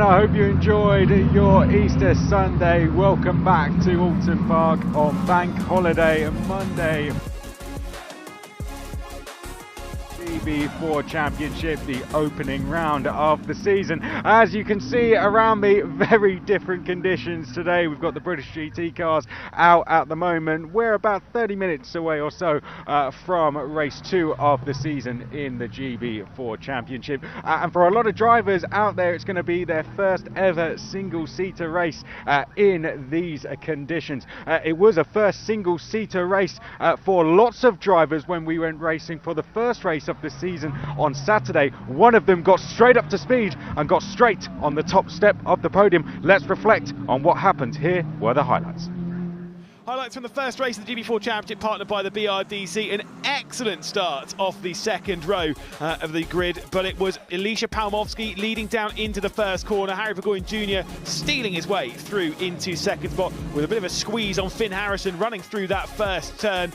everyone, I hope you enjoyed your Easter Sunday. Welcome back to Oulton Park on Bank Holiday Monday. GB4 Championship, the opening round of the season. As you can see around me, very different conditions today. We've got the British GT cars out at the moment. We're about 30 minutes away or so from race 2 of the season in the GB4 Championship. And for a lot of drivers out there, it's going to be their first ever single-seater race in these conditions. It was a first single-seater race for lots of drivers when we went racing for the first race of the season on Saturday. One of them got straight up to speed and got straight on the top step of the podium. Let's reflect on what happened. Here were the highlights. Highlights from the first race of the GB4 Championship, partnered by the BRDC. An excellent start off the second row of the grid, but it was Elisha Palmovsky leading down into the first corner. Harry Burgoyne Jr. stealing his way through into second spot with a bit of a squeeze on Finn Harrison running through that first turn.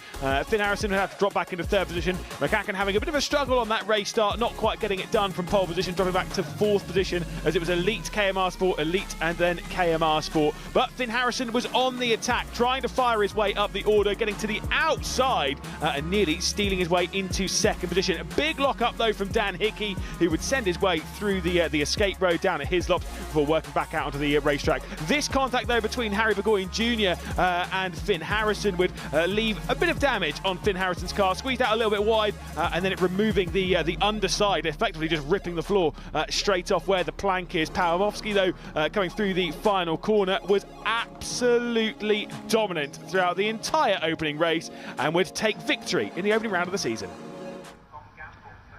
Finn Harrison would have to drop back into third position. McCacken having a bit of a struggle on that race start, not quite getting it done from pole position, dropping back to fourth position as it was Elite, KMR Sport, Elite and then KMR Sport. But Finn Harrison was on the attack, trying to fire his way up the order, getting to the outside and nearly stealing his way into second position. A big lock up though from Dan Hickey, who would send his way through the escape road down at Hislop before working back out onto the racetrack. This contact though between Harry Burgoyne Jr. And Finn Harrison would leave a bit of damage on Finn Harrison's car, squeezed out a little bit wide and then it removing the underside, effectively just ripping the floor straight off where the plank is. Palmovsky though coming through the final corner was absolutely dominant throughout the entire opening race and would take victory in the opening round of the season.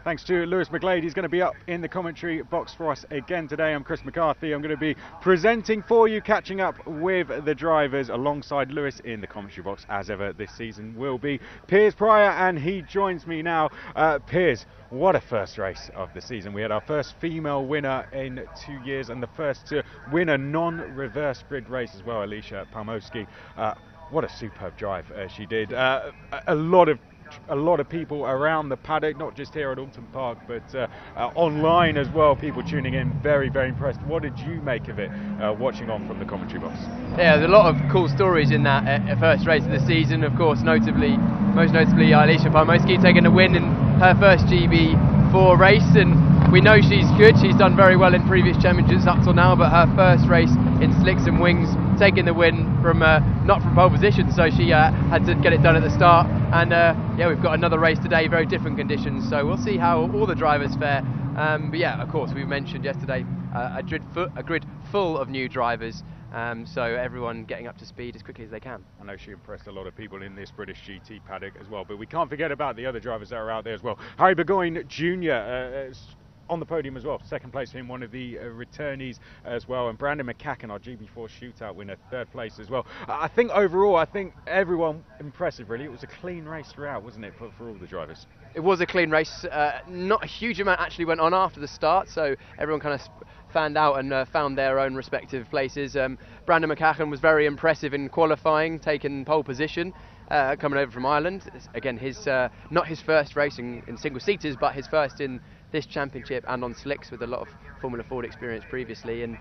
Thanks to Lewis McGlade. He's going to be up in the commentary box for us again today. I'm Chris McCarthy. I'm going to be presenting for you, catching up with the drivers alongside Lewis in the commentary box, as ever this season will be Piers Pryor, and he joins me now. Piers, what a first race of the season. We had our first female winner in 2 years and the first to win a non-reverse grid race as well, Elisha Palmovsky. What a superb drive she did. A lot of people around the paddock, not just here at Oulton Park, but online as well. People tuning in, very, very impressed. What did you make of it, watching on from the commentary box? Yeah, there's a lot of cool stories in that first race of the season. Of course, most notably, Elisha Palmovsky taking the win in her first GB4 race, and we know she's good. She's done very well in previous championships up till now, but her first race in slicks and wings, taking the win from not from pole position, so she had to get it done at the start. And yeah, we've got another race today, very different conditions, so we'll see how all the drivers fare. But yeah, of course, we mentioned yesterday a grid full of new drivers, so everyone getting up to speed as quickly as they can. I know she impressed a lot of people in this British GT paddock as well, but we can't forget about the other drivers that are out there as well. Harry Burgoyne Jr. On the podium as well, second place for him, one of the returnees as well, and Brandon McCacken, our GB4 shootout winner, third place as well. I think overall, everyone impressive really. It was a clean race throughout, wasn't it, for all the drivers? It was a clean race. Not a huge amount actually went on after the start, so everyone kind of fanned out and found their own respective places. Brandon McCacken was very impressive in qualifying, taking pole position. Coming over from Ireland, again not his first race in single seaters, but his first in this championship and on slicks, with a lot of Formula Ford experience previously, and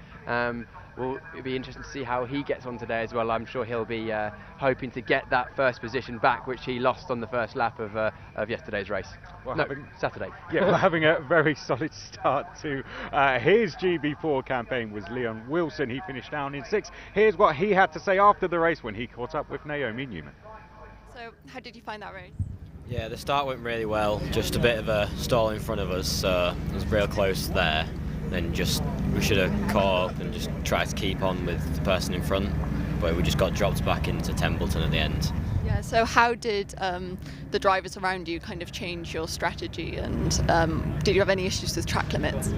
it'll be interesting to see how he gets on today as well. I'm sure he'll be hoping to get that first position back, which he lost on the first lap of yesterday's race. Well, Saturday. Yeah, well, having a very solid start to his GB4 campaign was Leon Wilson. He finished down in 6th. Here's what he had to say after the race when he caught up with Naomi Newman. So how did you find that race? Yeah, the start went really well, just a bit of a stall in front of us, so it was real close there. Then we should have caught up and just tried to keep on with the person in front, but we just got dropped back into Templeton at the end. Yeah, so how did the drivers around you kind of change your strategy, and did you have any issues with track limits?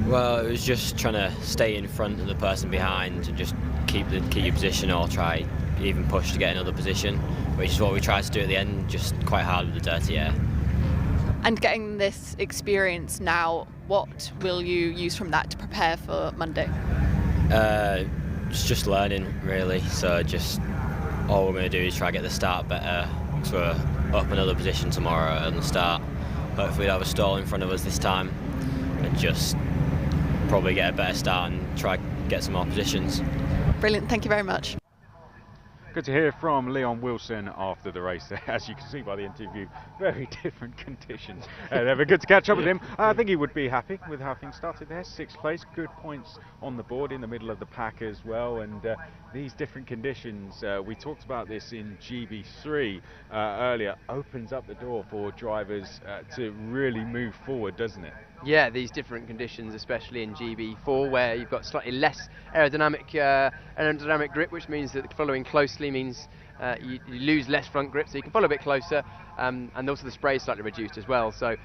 Well, it was just trying to stay in front of the person behind and just keep your position, or try even push to get another position, which is what we tried to do at the end, just quite hard with the dirty air. And getting this experience now, what will you use from that to prepare for Monday? Just learning really, so just all we're going to do is try to get the start better, so we're up another position tomorrow on the start. Hopefully we'll have a stall in front of us this time and just probably get a better start and try get some more positions. Brilliant, thank you very much. Good to hear from Leon Wilson after the race. As you can see by the interview, very different conditions. They were good to catch up with him. I think he would be happy with how things started there. 6th place, good points on the board, in the middle of the pack as well. And these different conditions, we talked about this in GB3 earlier, opens up the door for drivers to really move forward, doesn't it? Yeah, these different conditions, especially in GB4, where you've got slightly less aerodynamic grip, which means that following closely means you lose less front grip, so you can follow a bit closer, and also the spray is slightly reduced as well. So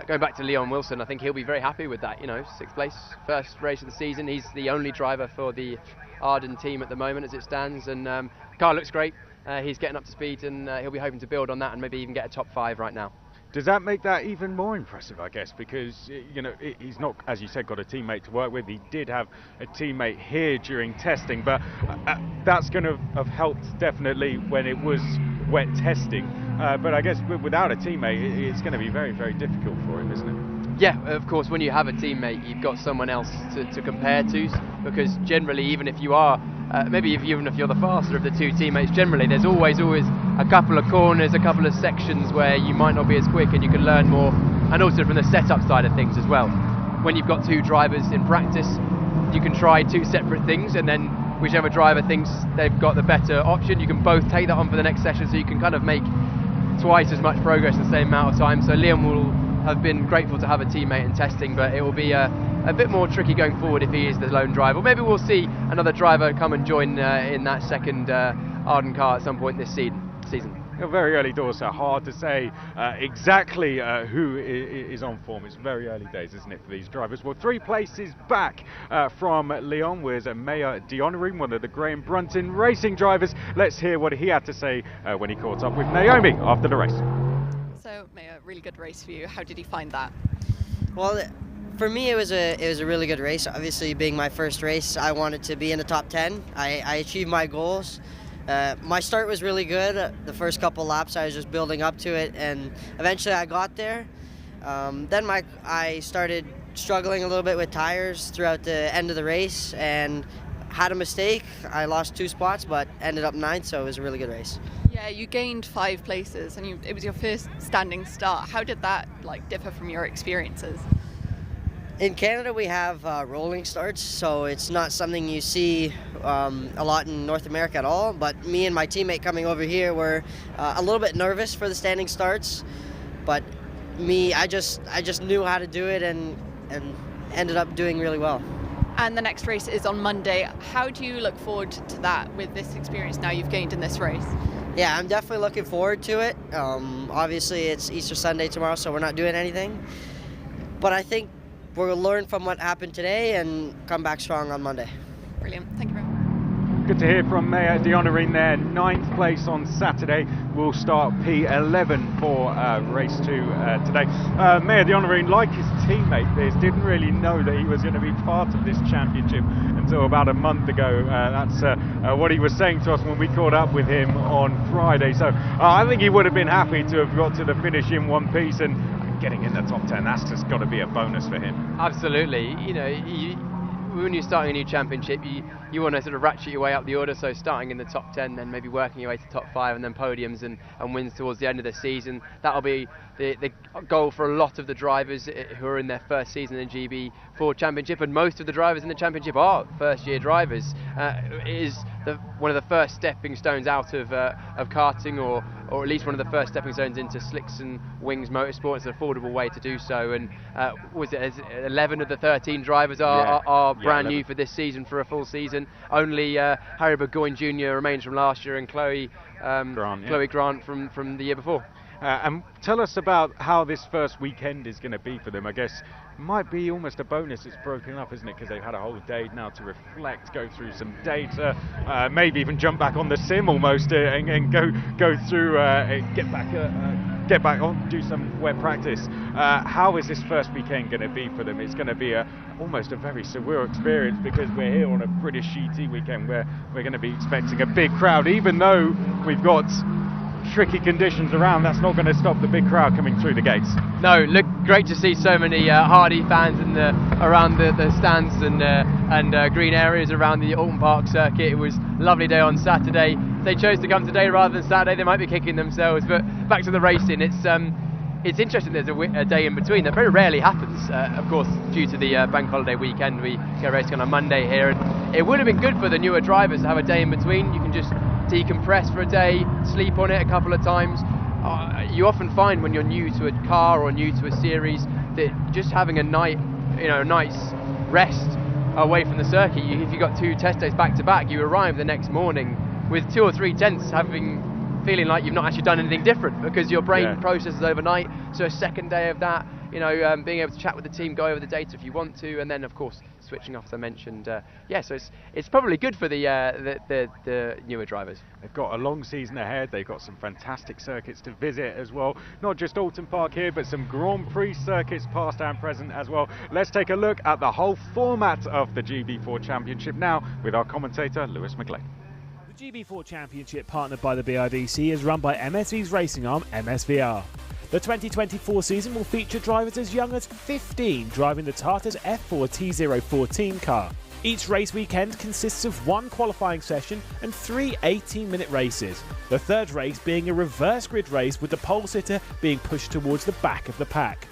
going back to Leon Wilson, I think he'll be very happy with that. 6th place, first race of the season. He's the only driver for the Arden team at the moment as it stands, and the car looks great. He's getting up to speed, and he'll be hoping to build on that and maybe even get a top 5 right now. Does that make that even more impressive, I guess? Because, he's not, as you said, got a teammate to work with. He did have a teammate here during testing, but that's going to have helped definitely when it was wet testing. But I guess without a teammate, it's going to be very, very difficult for him, isn't it? Yeah, of course, when you have a teammate, you've got someone else to compare to, because generally, even if you are, even if you're the faster of the two teammates, generally there's always a couple of corners, a couple of sections where you might not be as quick and you can learn more, and also from the setup side of things as well. When you've got two drivers in practice, you can try two separate things, and then whichever driver thinks they've got the better option, you can both take that on for the next session, so you can kind of make twice as much progress in the same amount of time. So Liam will have been grateful to have a teammate in testing, but it will be a bit more tricky going forward if he is the lone driver. Or maybe we'll see another driver come and join in that second Arden car at some point this season. Very early doors, so hard to say exactly who is on form. It's very early days, isn't it, for these drivers? Well, 3 places back from Leon was Mayor Dionaroon, one of the Graham Brunton racing drivers. Let's hear what he had to say when he caught up with Naomi after the race. So, Mayor, really good race for you. How did you find that? Well, for me, it was a really good race. Obviously, being my first race, I wanted to be in the top 10. I achieved my goals. My start was really good. The first couple laps, I was just building up to it, and eventually I got there. Then I started struggling a little bit with tires throughout the end of the race, and had a mistake. I lost 2 spots, but ended up 9th, so it was a really good race. Yeah, you gained 5 places, and it was your first standing start. How did that differ from your experiences? In Canada, we have rolling starts, so it's not something you see a lot in North America at all. But me and my teammate coming over here were a little bit nervous for the standing starts, but I just knew how to do it and ended up doing really well. And the next race is on Monday. How do you look forward to that with this experience now you've gained in this race? Yeah, I'm definitely looking forward to it. Obviously, it's Easter Sunday tomorrow, so we're not doing anything. But I think we'll learn from what happened today and come back strong on Monday. Brilliant. Thank you very much. Good to hear from Mayor Dionaroon there. 9th place on Saturday. We'll start P11 for race 2 today. Mayor Dionaroon, like his teammate Piers, didn't really know that he was going to be part of this championship until about a month ago. That's what he was saying to us when we caught up with him on Friday. So I think he would have been happy to have got to the finish in one piece, and getting in the top 10, that's just got to be a bonus for him. Absolutely. When you're starting a new championship, you want to sort of ratchet your way up the order, so starting in the top 10, then maybe working your way to top 5, and then podiums and wins towards the end of the season. That'll be the goal for a lot of the drivers who are in their first season in GB4 Championship, and most of the drivers in the championship are first-year drivers. It is one of the first stepping stones out of karting, or at least one of the first stepping stones into Slicks and Wings Motorsport. It's an affordable way to do so, and 11 of the 13 drivers are brand new for this season, for a full season. Only Harry Burgoyne Jr. remains from last year, and Chloe Grant from the year before. And tell us about how this first weekend is going to be for them. I guess might be almost a bonus it's broken up, isn't it? Because they've had a whole day now to reflect, go through some data, maybe even jump back on the sim almost and go through, get back on, do some wet practice. How is this first weekend going to be for them? It's going to be almost a very surreal experience, because we're here on a British GT weekend where we're going to be expecting a big crowd, even though we've got tricky conditions around, that's not going to stop the big crowd coming through the gates. No, look, great to see so many Hardy fans around the stands and green areas around the Oulton Park circuit. It was a lovely day on Saturday. If they chose to come today rather than Saturday, they might be kicking themselves. But back to the racing, it's interesting there's a day in between. That very rarely happens, of course, due to the bank holiday weekend. We get racing on a Monday here, and it would have been good for the newer drivers to have a day in between. You can just decompress for a day, sleep on it a couple of times. You often find when you're new to a car or new to a series that just having a night, a night's rest away from the circuit, if you got 2 test days back to back, you arrive the next morning with 2 or 3 tenths feeling like you've not actually done anything different, because your brain processes overnight. So a second day of that, being able to chat with the team, go over the data if you want to, and then of course switching off, as I mentioned. So it's probably good for the newer drivers. They've got a long season ahead. They've got some fantastic circuits to visit as well. Not just Oulton Park here, but some Grand Prix circuits past and present as well. Let's take a look at the whole format of the GB4 Championship now with our commentator Lewis McGlade. The GB4 Championship, partnered by the BRDC, is run by MSV's racing arm, MSVR. The 2024 season will feature drivers as young as 15 driving the Tartar's F4 T014 car. Each race weekend consists of 1 qualifying session and 3 18-minute races, the third race being a reverse grid race with the pole sitter being pushed towards the back of the pack.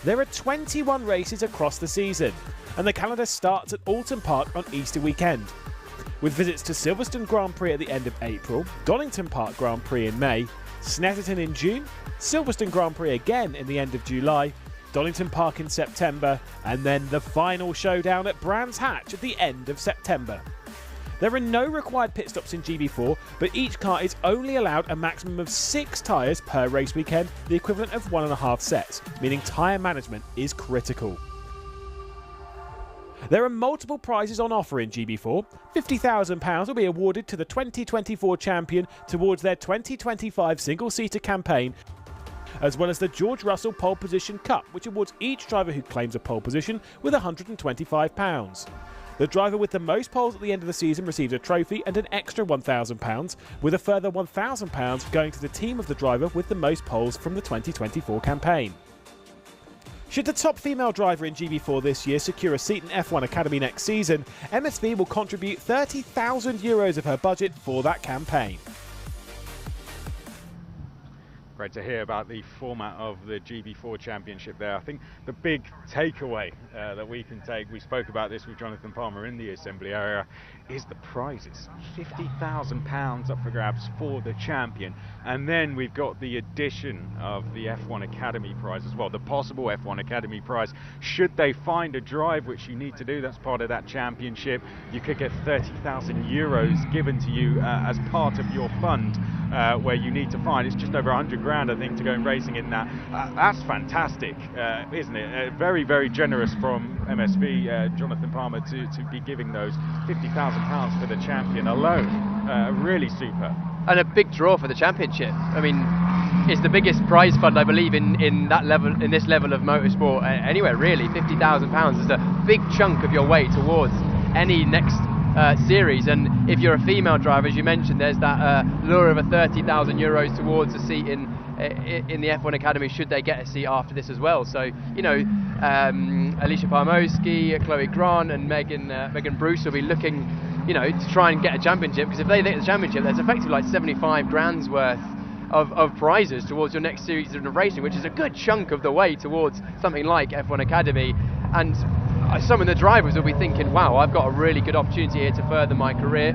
There are 21 races across the season, and the calendar starts at Oulton Park on Easter weekend, with visits to Silverstone Grand Prix at the end of April, Donington Park Grand Prix in May, Snetterton in June, Silverstone Grand Prix again in the end of July, Donington Park in September, and then the final showdown at Brands Hatch at the end of September. There are no required pit stops in GB4, but each car is only allowed a maximum of 6 tyres per race weekend, the equivalent of 1.5 sets, meaning tyre management is critical. There are multiple prizes on offer in GB4. £50,000 will be awarded to the 2024 champion towards their 2025 single-seater campaign, as well as the George Russell Pole Position Cup, which awards each driver who claims a pole position with £125. The driver with the most poles at the end of the season receives a trophy and an extra £1,000, with a further £1,000 going to the team of the driver with the most poles from the 2024 campaign. Should the top female driver in GB4 this year secure a seat in F1 Academy next season, MSV will contribute €30,000 of her budget for that campaign. Great to hear about the format of the GB4 Championship there. I think the big takeaway that we can take, we spoke about this with Jonathan Palmer in the assembly area, is the prizes. £50,000 up for grabs for the champion. And then we've got the addition of the F1 Academy prize as well, the possible F1 Academy prize. Should they find a drive, which you need to do, that's part of that championship, you could get €30,000 given to you as part of your fund, where you need to find, it's just over 100 grand I think to go racing in that. That's fantastic, isn't it? Very, very generous from MSV, Jonathan Palmer, to be giving those £50,000 for the champion alone. Really super. And a big draw for the championship. I mean, it's the biggest prize fund, I believe, in that level, in this level of motorsport anywhere really. £50,000 is a big chunk of your way towards any next series. And if you're a female driver, as you mentioned, there's that lure of a €30,000 towards a seat in the F1 Academy, should they get a seat after this as well. So, Alicia Parmowski, Chloe Grant and Megan Bruce will be looking, to try and get a championship, because if they get the championship, there's effectively like 75 grand's worth of prizes towards your next series of racing, which is a good chunk of the way towards something like F1 Academy. And some of the drivers will be thinking, wow, I've got a really good opportunity here to further my career.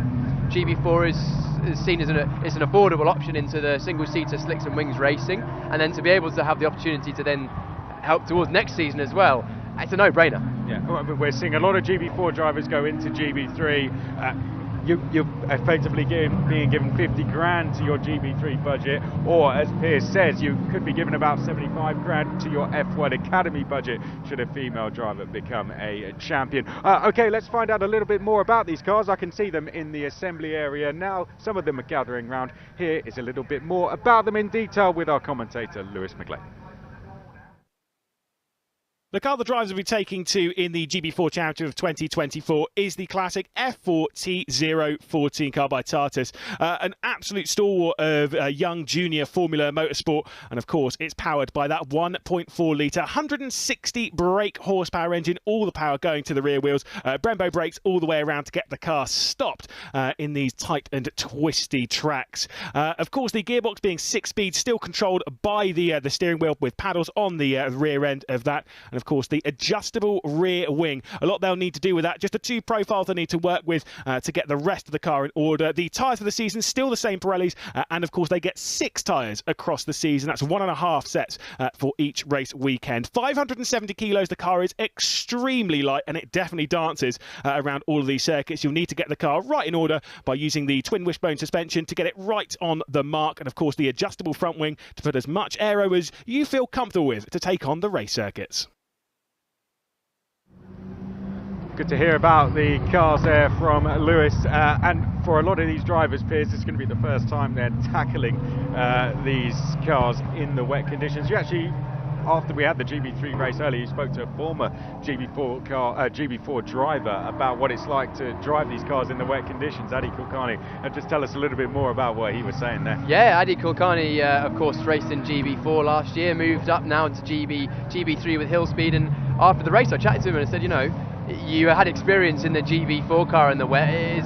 GB4 is seen as an affordable option into the single-seater slicks and wings racing, and then to be able to have the opportunity to then help towards next season as well, it's a no-brainer. Yeah, we're seeing a lot of GB4 drivers go into GB3. You're effectively being given 50 grand to your GB3 budget, or as Piers says, you could be given about 75 grand to your F1 Academy budget should a female driver become a champion. Okay, let's find out a little bit more about these cars. I can see them in the assembly area now. Some of them are gathering round. Here is a little bit more about them in detail with our commentator, Lewis McGlade. The car the drivers will be taking to in the GB4 Championship of 2024 is the classic F4 T014 car by Tartus. An absolute stalwart of young junior Formula Motorsport. And of course, it's powered by that 1.4 litre, 160 brake horsepower engine, all the power going to the rear wheels. Brembo brakes all the way around to get the car stopped in these tight and twisty tracks. Of course, the gearbox being 6-speed, still controlled by the steering wheel with paddles on the rear end of that. And of course, the adjustable rear wing. A lot they'll need to do with that. Just the 2 profiles they need to work with to get the rest of the car in order. The tyres for the season, still the same Pirellis. And of course, they get 6 tyres across the season. That's 1.5 sets for each race weekend. 570 kilos. The car is extremely light, and it definitely dances around all of these circuits. You'll need to get the car right in order by using the twin wishbone suspension to get it right on the mark. And of course, the adjustable front wing to put as much aero as you feel comfortable with to take on the race circuits. Good to hear about the cars there from Lewis, and for a lot of these drivers, Piers, it's going to be the first time they're tackling these cars in the wet conditions. You actually, after we had the GB3 race earlier, you spoke to a former GB4 driver about what it's like to drive these cars in the wet conditions, Adi Kulkarni, and just tell us a little bit more about what he was saying there. Yeah, Adi Kulkarni, of course, raced in GB4 last year, moved up now to GB3 with hill speed, and after the race I chatted to him and I said, you know, you had experience in the GB4 car in the wet.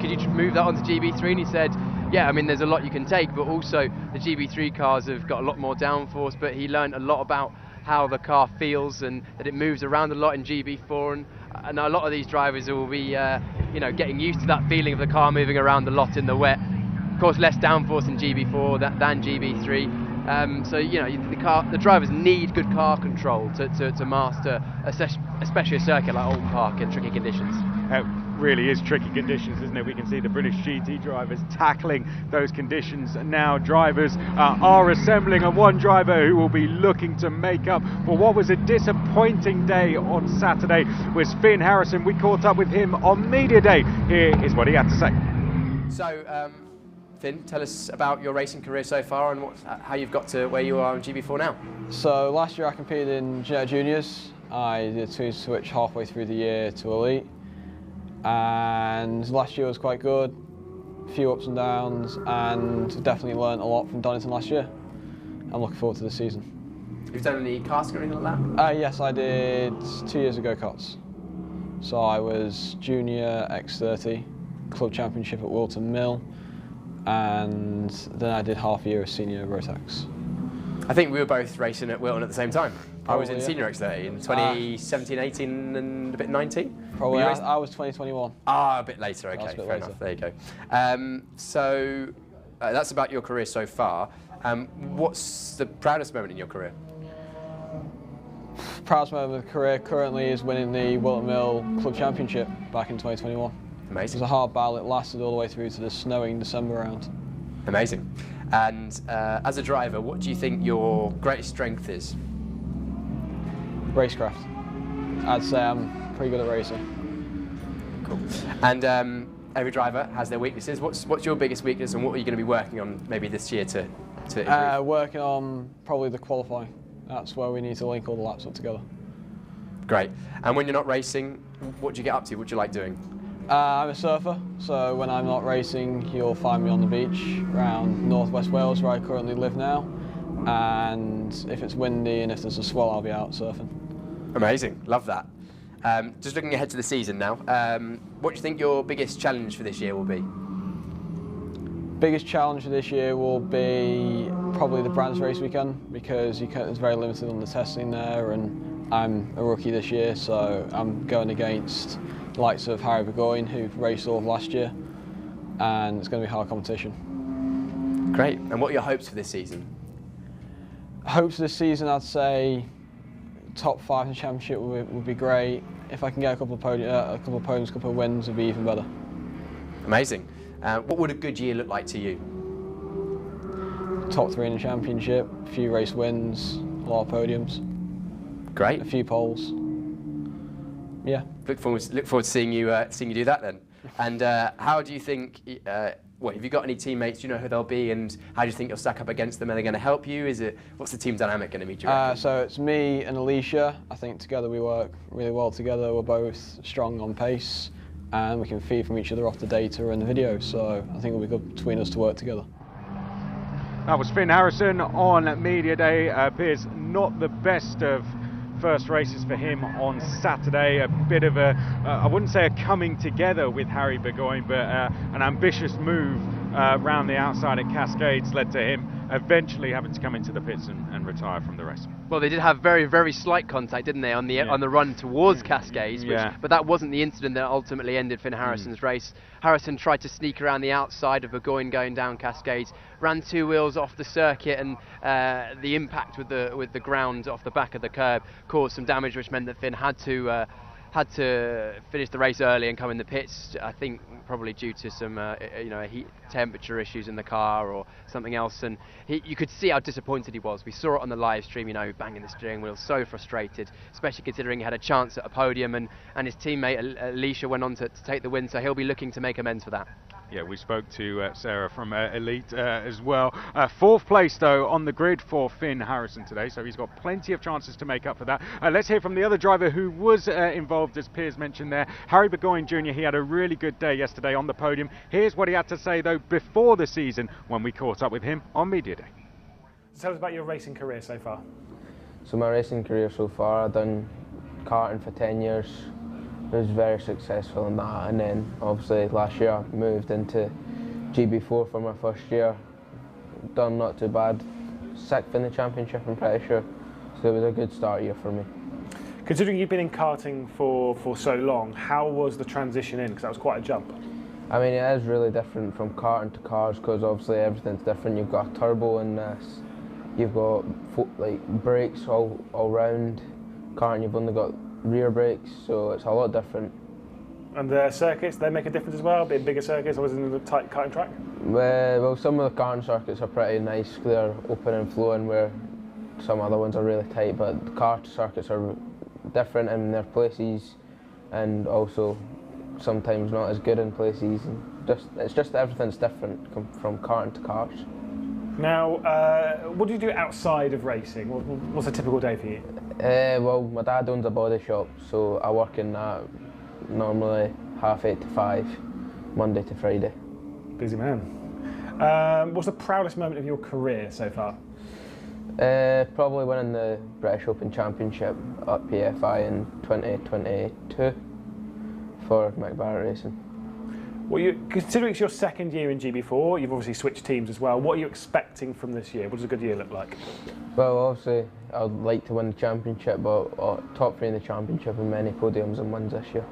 Could you move that onto GB3? And he said, yeah, I mean, there's a lot you can take, but also the GB3 cars have got a lot more downforce, but he learned a lot about how the car feels and that it moves around a lot in GB4, and a lot of these drivers will be you know, getting used to that feeling of the car moving around a lot in the wet. Of course, less downforce in GB4 than GB3. So you know, the drivers need good car control to master, especially a circuit like Oulton Park in tricky conditions. It really is tricky conditions, isn't it? We can see the British GT drivers tackling those conditions now. Drivers are assembling, and one driver who will be looking to make up for what was a disappointing day on Saturday was Finn Harrison. We caught up with him on Media Day. Here is what he had to say. So, Finn, tell us about your racing career so far and how you've got to where you are in GB4 now. So last year I competed in juniors. I did a switch halfway through the year to elite, and last year was quite good. A few ups and downs, and definitely learned a lot from Donington last year. I'm looking forward to the season. You've done any casting or anything like that? Yes, I did 2 years ago karts. So I was junior X30, club championship at Wilton Mill, and then I did half a year as senior Rotax. I think we were both racing at Wilton at the same time. Probably, I was in senior X30 in 2017, 18 and a bit 19. Probably, I was 2021. Ah, a bit later, okay, fair later. Enough, there you go. So that's about your career so far. What's the proudest moment in your career? Proudest moment of the career currently is winning the Wilton Mill Club Championship back in 2021. Amazing. It was a hard battle. It lasted all the way through to the snowing December round. Amazing. And as a driver, what do you think your greatest strength is? Racecraft. I'd say I'm pretty good at racing. Cool. And every driver has their weaknesses. What's your biggest weakness, and what are you going to be working on maybe this year to improve? Working on probably the qualifying. That's where we need to link all the laps up together. Great. And when you're not racing, what do you get up to? What do you like doing? I'm a surfer, so when I'm not racing, you'll find me on the beach around northwest Wales, where I currently live now. And if it's windy and if there's a swell, I'll be out surfing. Amazing, love that. Just looking ahead to the season now, what do you think your biggest challenge for this year will be? Biggest challenge for this year will be probably the Brands race weekend, because it's very limited on the testing there, and I'm a rookie this year, so I'm going against the likes of Harry Burgoyne, who raced all of last year, and it's going to be hard competition. Great. And what are your hopes for this season? Hopes for this season, I'd say top 5 in the championship would be great. If I can get a couple of podiums, a couple of wins, would be even better. Amazing. What would a good year look like to you? Top 3 in the championship, a few race wins, a lot of podiums. Great. A few poles. Yeah. Look forward to seeing you do that then. And how do you think, have you got any teammates, do you know who they'll be, and how do you think you'll stack up against them? Are they going to help you? What's the team dynamic going to be, do you reckon? So it's me and Alicia. I think together we work really well together. We're both strong on pace, and we can feed from each other off the data and the video, so I think it'll be good between us to work together. That was Finn Harrison on Media Day. Piers, not the best of first races for him on Saturday. A bit of I wouldn't say a coming together with Harry Burgoyne, but an ambitious move round the outside at Cascades led to him eventually having to come into the pits and retire from the race. Well, they did have very, very slight contact, didn't they, on the run towards Cascades, but that wasn't the incident that ultimately ended Finn Harrison's race. Harrison tried to sneak around the outside of Burgoyne going down Cascades, ran two wheels off the circuit, and the impact with the ground off the back of the curb caused some damage, which meant that Finn had to finish the race early and come in the pits. I think probably due to some heat temperature issues in the car or something else, and you could see how disappointed he was. We saw it on the live stream, banging the steering wheel, so frustrated, especially considering he had a chance at a podium, and his teammate Alicia went on to take the win, so he'll be looking to make amends for that. Yeah, we spoke to Sarah from Elite as well. Fourth place, though, on the grid for Finn Harrison today, so he's got plenty of chances to make up for that. Let's hear from the other driver who was involved, as Piers mentioned there, Harry Burgoyne Jr. He had a really good day yesterday on the podium. Here's what he had to say, though, before the season when we caught up with him on Media Day. Tell us about your racing career so far. So my racing career so far, I've done karting for 10 years. I was very successful in that, and then obviously last year I moved into GB4 for my first year. Done not too bad, 6th in the championship I'm pretty sure, so it was a good start year for me. Considering you've been in karting for so long, how was the transition in, because that was quite a jump? I mean, it is really different from karting to cars, because obviously everything's different. You've got a turbo in this, you've got brakes all round. Karting, you've only got rear brakes, so it's a lot different. And the circuits, they make a difference as well, being bigger circuits, or was it in the tight karting track? Well, some of the karting circuits are pretty nice, they're open and flowing, where some other ones are really tight, but the kart circuits are different in their places, and also sometimes not as good in places. It's just everything's different from karting to cars. Now, what do you do outside of racing? What's a typical day for you? Well, my dad owns a body shop, so I work in that normally 8:30 to 5, Monday to Friday. Busy man. What's the proudest moment of your career so far? Probably winning the British Open Championship at PFI in 2022 for McGlade Racing. Considering it's your second year in GB4, you've obviously switched teams as well. What are you expecting from this year? What does a good year look like? Well, obviously, I'd like to win the championship, but top 3 in the championship and many podiums and wins this year.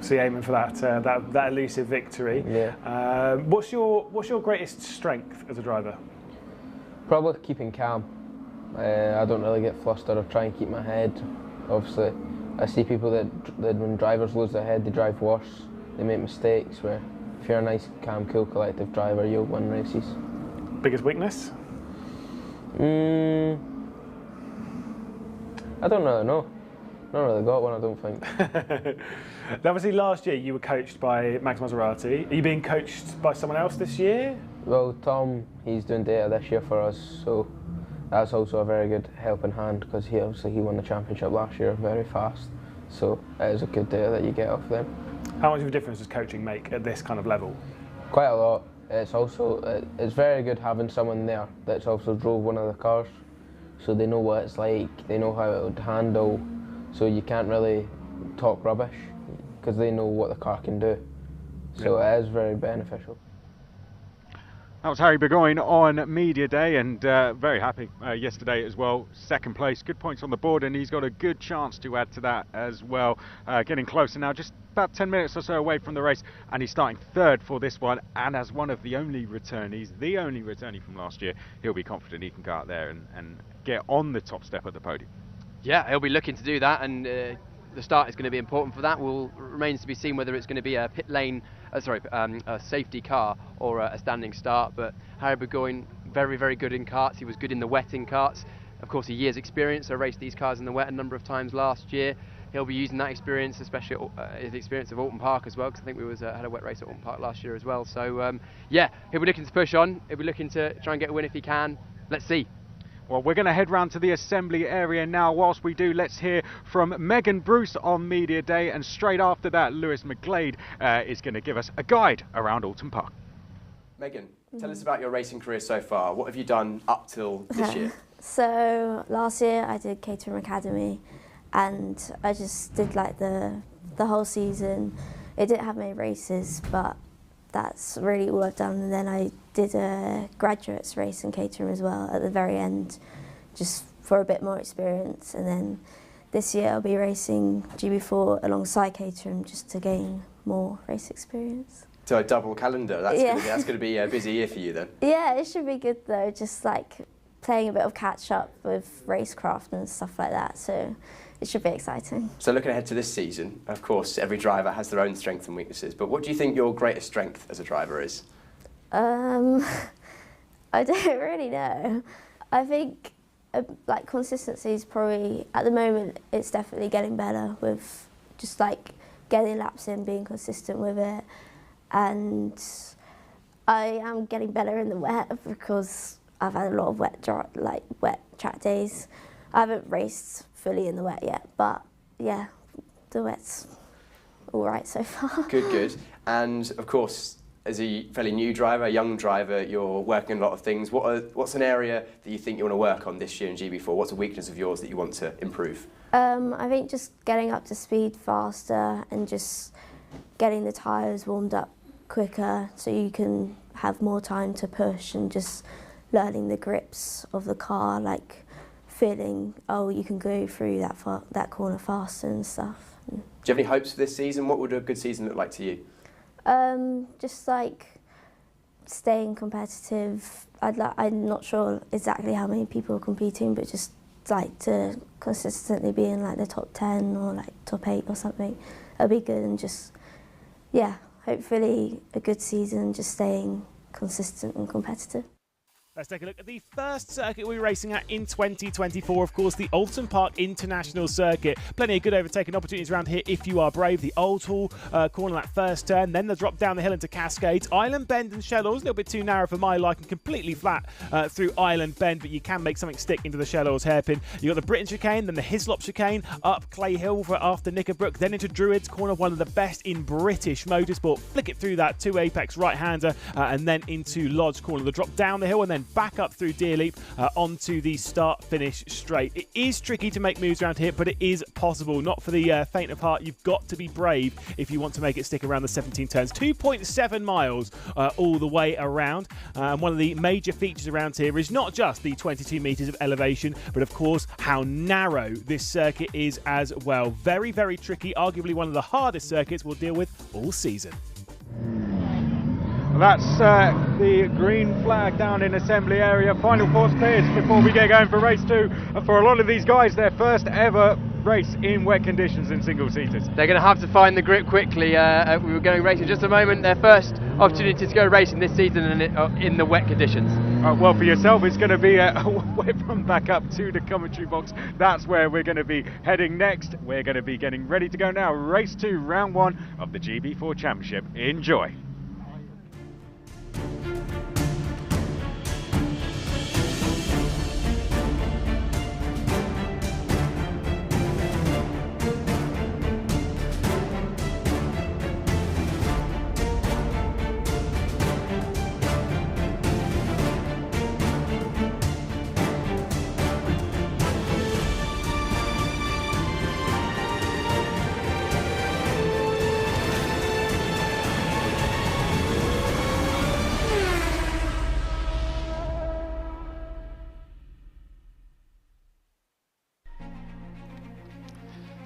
So aiming for that elusive victory. Yeah. What's your greatest strength as a driver? Probably keeping calm. I don't really get flustered or try and keep my head. Obviously, I see people that when drivers lose their head, they drive worse. They make mistakes, where if you're a nice, calm, cool, collective driver, you'll win races. Biggest weakness? I don't really know. Not really got one, I don't think. Obviously, last year you were coached by Max Maserati. Are you being coached by someone else this year? Well, Tom, he's doing data this year for us, so that's also a very good helping hand, because he won the championship last year very fast. So it is a good data that you get off them. How much of a difference does coaching make at this kind of level? Quite a lot. It's very good having someone there that's also drove one of the cars, so they know what it's like, they know how it would handle, so you can't really talk rubbish because they know what the car can do. So it is very beneficial. That was Harry Burgoyne on Media Day, and very happy yesterday as well. Second place, good points on the board, and he's got a good chance to add to that as well. Getting closer now, just about 10 minutes or so away from the race, and he's starting third for this one. And as one of the only returnees, from last year, he'll be confident he can go out there and get on the top step of the podium. Yeah, he'll be looking to do that, and the start is going to be important for that. Remains to be seen whether it's going to be a pit lane, a safety car or a standing start. But Harry Burgoyne, very, very good in karts. He was good in the wet in karts. Of course, a year's experience. I raced these cars in the wet a number of times last year. he'll be using that experience, especially his experience of Oulton Park as well, because I think we had a wet race at Oulton Park last year as well. So yeah, he'll be looking to push on. He'll be looking to try and get a win if he can. Let's see. Well, we're going to head round to the assembly area now. Whilst we do, let's hear from Megan Bruce on Media Day, and straight after that, Lewis McGlade is going to give us a guide around Oulton Park. Megan, tell us about your racing career so far. What have you done up till this year? So last year I did Caterham Academy, and I just did like the whole season. It didn't have many races, but that's really all I've done. And then I did a graduates race in Caterham as well at the very end, just for a bit more experience. And then this year I'll be racing GB4 alongside Caterham just to gain more race experience. So a double calendar, that's going to be a busy year for you then? Yeah, it should be good though, just like playing a bit of catch up with racecraft and stuff like that. So it should be exciting. So looking ahead to this season, of course, every driver has their own strengths and weaknesses, but what do you think your greatest strength as a driver is? I don't really know. I think like consistency is probably, at the moment, it's definitely getting better with just like getting laps in, being consistent with it. And I am getting better in the wet because I've had a lot of wet track days. I haven't raced fully in the wet yet, but yeah, the wet's all right so far. Good, good. And of course, as a fairly new driver, a young driver, you're working on a lot of things. What's an area that you think you want to work on this year in GB4? What's a weakness of yours that you want to improve? I think just getting up to speed faster and just getting the tyres warmed up quicker so you can have more time to push, and just learning the grips of the car, like feeling, oh, you can go through that corner faster and stuff. Do you have any hopes for this season? What would a good season look like to you? Just like staying competitive. I'm not sure exactly how many people are competing, but just like to consistently be in like the top 10 or like top 8 or something. That'd be good, and just, yeah, hopefully a good season, just staying consistent and competitive. Let's take a look at the first circuit we're racing at in 2024, of course, the Oulton Park International Circuit. Plenty of good overtaking opportunities around here if you are brave. The Old Hall corner, that first turn, then the drop down the hill into Cascades. Island Bend and Shellalls, a little bit too narrow for my liking, completely flat through Island Bend, but you can make something stick into the Shellalls hairpin. You've got the Britain chicane, then the Hislop chicane, up Clay Hill for after Knickerbrook, then into Druids corner, one of the best in British motorsport. Flick it through that 2 apex right-hander, and then into Lodge corner. The drop down the hill, and then back up through Deerleap onto the start-finish straight. It is tricky to make moves around here, but it is possible. Not for the faint of heart. You've got to be brave if you want to make it stick around the 17 turns. 2.7 miles all the way around. And one of the major features around here is not just the 22 metres of elevation, but of course how narrow this circuit is as well. Very, very tricky. Arguably one of the hardest circuits we'll deal with all season. That's the green flag down in assembly area. Final course clears before we get going for race 2. For a lot of these guys, their first ever race in wet conditions in single seaters. They're going to have to find the grip quickly. We were going racing in just a moment. Their first opportunity to go racing this season in the wet conditions. Well, for yourself, it's going to be away from back up to the commentary box. That's where we're going to be heading next. We're going to be getting ready to go now. Race 2, round 1 of the GB4 Championship. Enjoy.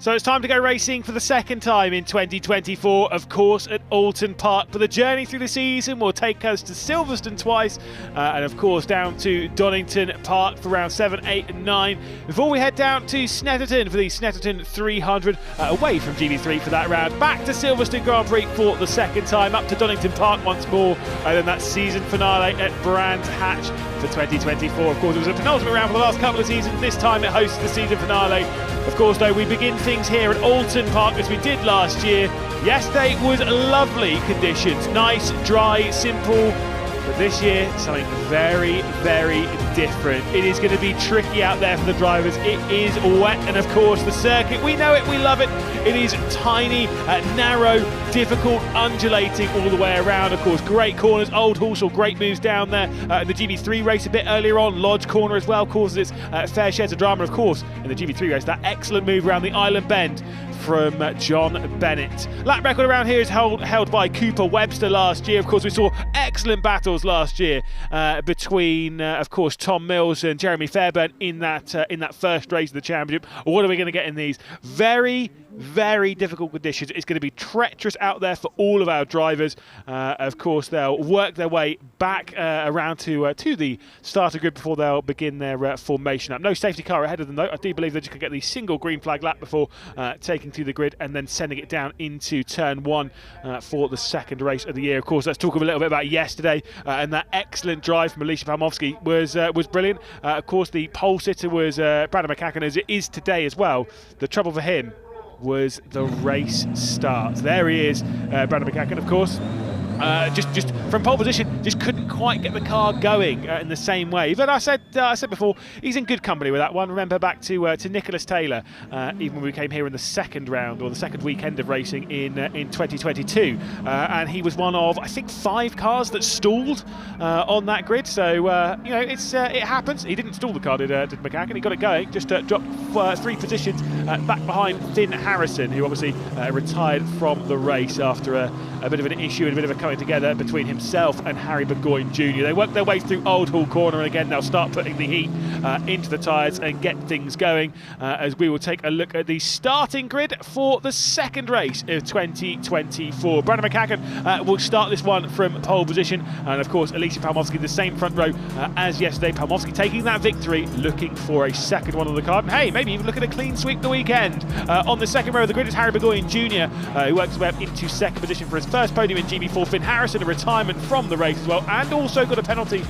So it's time to go racing for the second time in 2024, of course, at Oulton Park. But the journey through the season will take us to Silverstone twice, and of course down to Donington Park for round 7, 8 and 9, before we head down to Snetterton for the Snetterton 300, away from GB3 for that round, back to Silverstone Grand Prix for the second time, up to Donington Park once more, and then that season finale at Brands Hatch for 2024. Of course, it was a penultimate round for the last couple of seasons. This time it hosts the season finale. Of course, though, we begin things here at Oulton Park as we did last year. Yesterday was lovely conditions, nice, dry, simple. But this year, something very, very different. It is going to be tricky out there for the drivers. It is wet, and of course the circuit, we know it, we love it. It is tiny, narrow, difficult, undulating all the way around. Of course, great corners. Old Horsell, great moves down there. In the GB3 race a bit earlier on, Lodge corner as well causes its fair shares of drama. Of course, in the GB3 race, that excellent move around the Island Bend from John Bennett. Lap record around here is held by Cooper Webster last year. Of course, we saw excellent battles last year between, of course, Tom Mills and Jeremy Fairbairn in that first race of the championship. What are we going to get in these? Very, very difficult conditions. It's going to be treacherous out there for all of our drivers. Of course, they'll work their way back around to the starter grid before they'll begin their formation up. No safety car ahead of them, though. I do believe they're just going to get the single green flag lap before taking to the grid and then sending it down into turn 1 for the second race of the year. Of course, let's talk a little bit about yesterday, and that excellent drive from Alicia Palmowski was brilliant. Of course, the pole sitter was Brandon McCacken, as it is today as well. The trouble for him was the race start. There he is, Brandon McCacken, of course. Just from pole position, just couldn't quite get the car going in the same way. But I said before, he's in good company with that one. Remember back to Nicholas Taylor, even when we came here in the second round or the second weekend of racing in 2022, and he was one of, I think, 5 cars that stalled on that grid. So you know, it happens. He didn't stall the car, did McCacken. He got it going. Just dropped 3 positions back behind Finn Harrison, who obviously retired from the race after a bit of an issue and a bit of a coming together between himself and Harry Burgoyne Jr. They work their way through Old Hall Corner, and again they'll start putting the heat into the tyres and get things going as we will take a look at the starting grid for the second race of 2024. Brandon McCacken will start this one from pole position, and of course Alicia Palmowski the same front row as yesterday. Palmowski taking that victory, looking for a second one on the card, and hey, maybe even look at a clean sweep the weekend. On the second row of the grid is Harry Burgoyne Jr. Who works his way up into second position for his first podium in GB4. Finn Harrison, a retirement from the race as well, and also got a penalty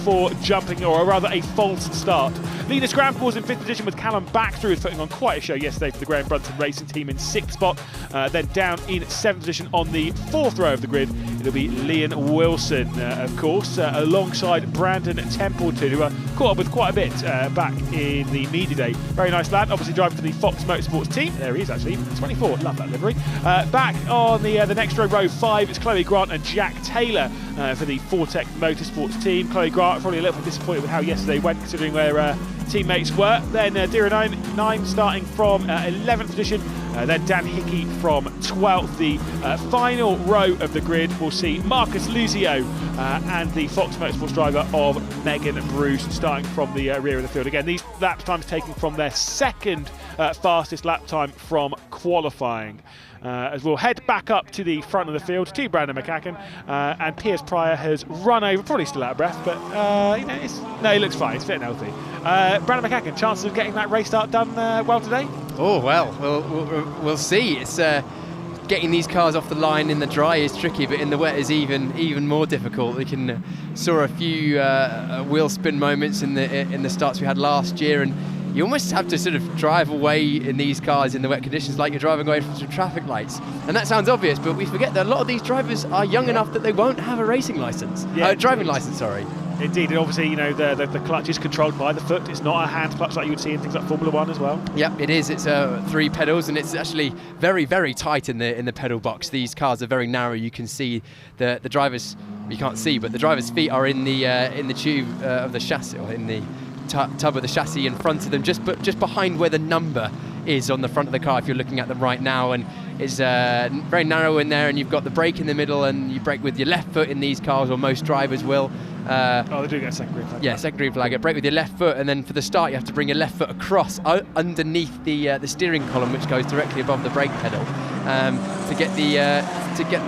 for jumping, or rather a false start. Linus Gramcore's in 5th position with Callum Baxter, who's putting on quite a show yesterday for the Graham Brunton Racing Team, in 6th spot. Then down in 7th position on the 4th row of the grid, it'll be Liam Wilson, of course, alongside Brandon Templeton, who caught up with quite a bit back in the media day. Very nice lad, obviously driving for the Fox Motorsports team. There he is, actually, 24, love that livery. Back on the next row 5, it's Chloe Grant and Jack Taylor for the Fortec Motorsports team. Chloe Grant probably a little bit disappointed with how yesterday went, considering where teammates were. Then Dira 9 starting from 11th position. Then Dan Hickey from 12th. The final row of the grid will see Marcus Luzio and the Fox Motorsports driver of Megan Bruce starting from the rear of the field. Again, these lap times taken from their second fastest lap time from qualifying. As we'll head back up to the front of the field to Brandon McCacken, and Piers Pryor has run over, probably still out of breath, but you know, he looks fine, he's fit and healthy. Brandon McCacken, chances of getting that race start done well today? Oh well, we'll see. It's getting these cars off the line in the dry is tricky, but in the wet is even more difficult. We saw a few wheel spin moments in the starts we had last year, and you almost have to sort of drive away in these cars in the wet conditions like you're driving away from some traffic lights. And that sounds obvious, but we forget that a lot of these drivers are young enough that they won't have a racing licence. Yeah, driving licence, sorry. Indeed, and obviously, you know, the clutch is controlled by the foot. It's not a hand clutch like you would see in things like Formula 1 as well. Yep, it is. It's 3 pedals, and it's actually very, very tight in the pedal box. These cars are very narrow. You can see the drivers. You can't see, but the driver's feet are in the tube of the chassis, or in the tub of the chassis in front of them, just behind where the number is on the front of the car if you're looking at them right now, and it's very narrow in there, and you've got the brake in the middle, and you brake with your left foot in these cars, or most drivers will. They do get a second green flag. Yeah, second green flag. Brake with your left foot, and then for the start you have to bring your left foot across underneath the steering column, which goes directly above the brake pedal, to get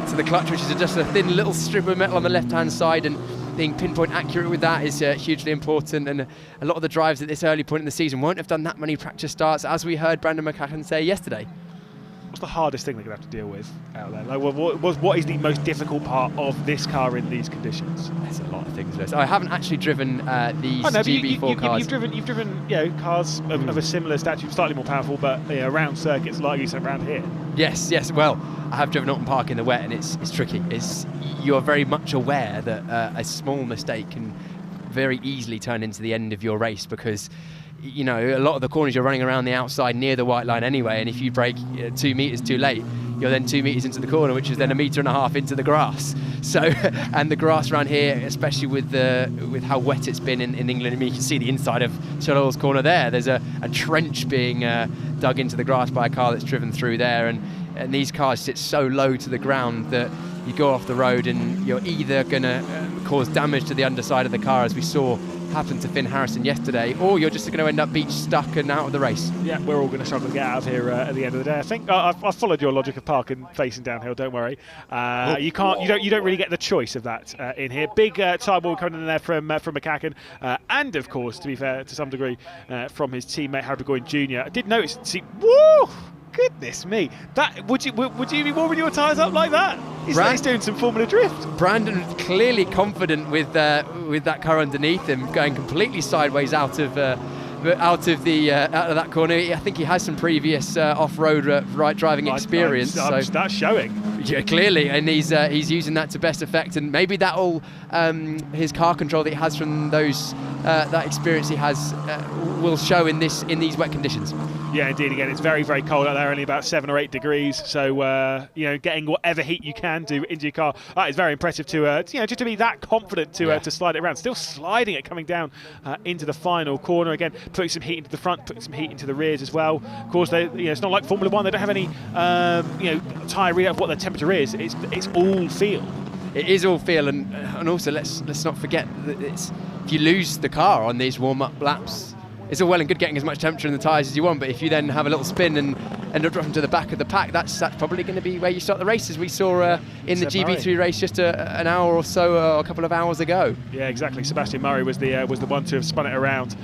to the clutch, which is just a thin little strip of metal on the left-hand side, and being pinpoint accurate with that is hugely important. And a lot of the drives at this early point in the season won't have done that many practice starts, as we heard Brandon McCacken say yesterday. what's the hardest thing they're going to have to deal with out there? Like, what is the most difficult part of this car in these conditions? There's a lot of things. Liz. I haven't actually driven these GB4 cars. You've driven cars of a similar stature, slightly more powerful, but around circuits like you said around here. Yes. Well, I have driven Oulton Park in the wet, and it's tricky. You are very much aware that a small mistake can very easily turn into the end of your race, because a lot of the corners you're running around the outside near the white line anyway, and if you brake 2 meters too late, you're then 2 meters into the corner, which is then 1.5 meters into the grass. So, and the grass around here, especially with how wet it's been in England, I mean, you can see the inside of Charles Corner there. There's a trench being dug into the grass by a car that's driven through there, and these cars sit so low to the ground that you go off the road and you're either going to cause damage to the underside of the car, as we saw happen to Finn Harrison yesterday, or you're just going to end up beach stuck and out of the race. Yeah, we're all going to struggle to get out of here at the end of the day. I think I've followed your logic of parking facing downhill. Don't worry. You don't really get the choice of that in here. Big time wall coming in there from McCacken, and of course, to be fair, to some degree, from his teammate Harry McGlade Jr. I did notice. Woo! Goodness me! That would you be warming your tyres up like that? He's doing some Formula Drift. Brandon clearly confident with that car underneath him, going completely sideways out of that corner. I think he has some previous off-road driving experience. That's showing. Yeah, clearly, and he's using that to best effect, and maybe that'll his car control that he has from those that experience he has will show in these wet conditions. Yeah, indeed. Again, it's very, very cold out there, only about 7 or 8 degrees. So getting whatever heat you can do into your car, it's very impressive to just to be that confident to slide it around. Still sliding it coming down into the final corner. Again, putting some heat into the front, putting some heat into the rears as well. Of course, it's not like Formula One. They don't have any tyre readout of what their temperature is. It's all feel. It is all feel, and also let's not forget that if you lose the car on these warm-up laps, it's all well and good getting as much temperature in the tyres as you want, but if you then have a little spin and end up dropping to the back of the pack, that's probably going to be where you start the race, as we saw in the GB3 race just an hour or so, a couple of hours ago. Yeah, exactly. Sebastian Murray was the one to have spun it around,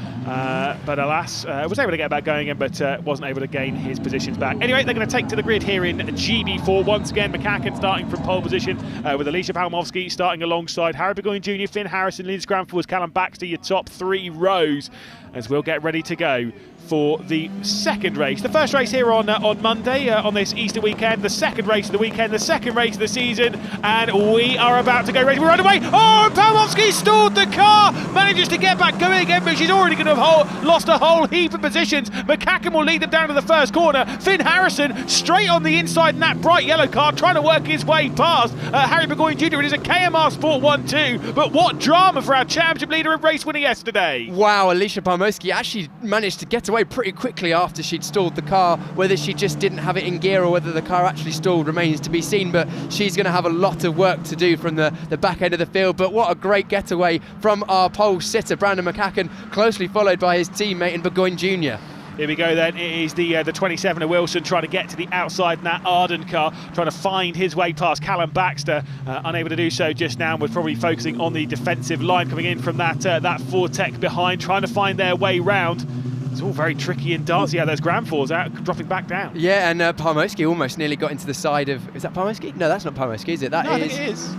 but alas, was able to get back going again, but wasn't able to gain his positions back. Anyway, they're going to take to the grid here in GB4 once again. McCacken starting from pole position, with Alicia Palmowski starting alongside Harry McGlade Jr., Finn Harrison, Linus Granforth, Callum Baxter, your top 3 rows, as we'll get ready to go for the second race. The first race here on Monday, on this Easter weekend, the second race of the weekend, the second race of the season, and we are about to go racing. We're underway. Oh, Palmowski stalled the car, manages to get back going again, but she's already going to have lost a whole heap of positions. McCacken will lead them down to the first corner. Finn Harrison straight on the inside in that bright yellow car, trying to work his way past Harry McGlade Jr. It is a KMR Sport 1-2, but what drama for our championship leader and race winner yesterday. Wow, Alicia Palmowski actually managed to get away pretty quickly after she'd stalled the car. Whether she just didn't have it in gear or whether the car actually stalled remains to be seen, but she's going to have a lot of work to do from the back end of the field. But what a great getaway from our pole sitter Brandon McCacken, closely followed by his teammate in Burgoyne Jr. Here we go then. It is the 27 of Wilson trying to get to the outside in that Arden car, trying to find his way past Callum Baxter, unable to do so just now. We're probably focusing on the defensive line coming in from that Fortec behind, trying to find their way round. It's all very tricky and dancey. Yeah, there's Granforth out, dropping back down. Yeah, and Palmowski almost nearly got into the side of... Is that Palmowski? No, that's not Palmowski, is it? I think it is.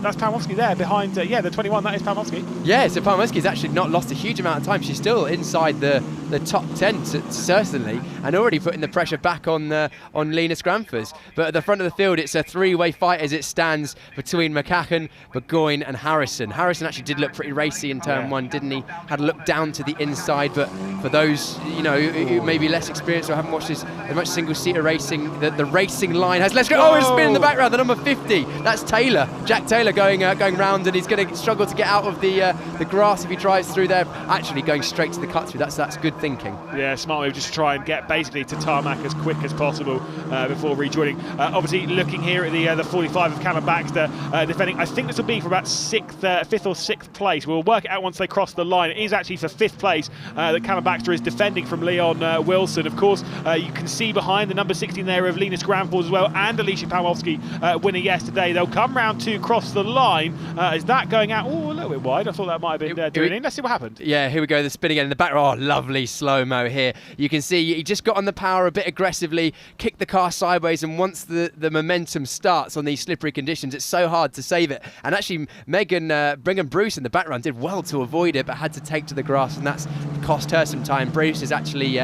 That's Palmowski there behind, the 21, that is Palmowski. Yeah, so Palmowski's actually not lost a huge amount of time. She's still inside the top 10, certainly, and already putting the pressure back on Linus Granforth. But at the front of the field, it's a 3-way fight as it stands between McCacken, Burgoyne and Harrison. Harrison actually did look pretty racy in turn 1, didn't he? Had a look down to the inside, but for those, who may be less experienced or haven't watched as much single-seater racing, the racing line has... Let's go! Oh, it's spin in the background, the number 50. That's Taylor. Jack Taylor going round, and he's going to struggle to get out of the grass if he drives through there. Actually going straight to the cut through. That's good thinking. Yeah, smart move, just to try and get basically to tarmac as quick as possible before rejoining. Obviously, looking here at the 45 of Callum Baxter defending. I think this will be for about 5th or 6th place. We'll work it out once they cross the line. It is actually for 5th place that Callum Baxter is defending from Leon Wilson. Of course, you can see behind the number 16 there of Linus Granforth as well, and Alicia Palmowski winner yesterday. They'll come round to cross the line. Is that going out? Oh, a little bit wide. I thought that might have been doing in. Let's see what happened. Yeah, here we go. The spin again in the back. Oh, lovely slow-mo here. You can see he just got on the power a bit aggressively, kicked the car sideways, and once the momentum starts on these slippery conditions, it's so hard to save it. And actually, Brigham Bruce in the background did well to avoid it, but had to take to the grass, and that's cost her some time. Bruce is actually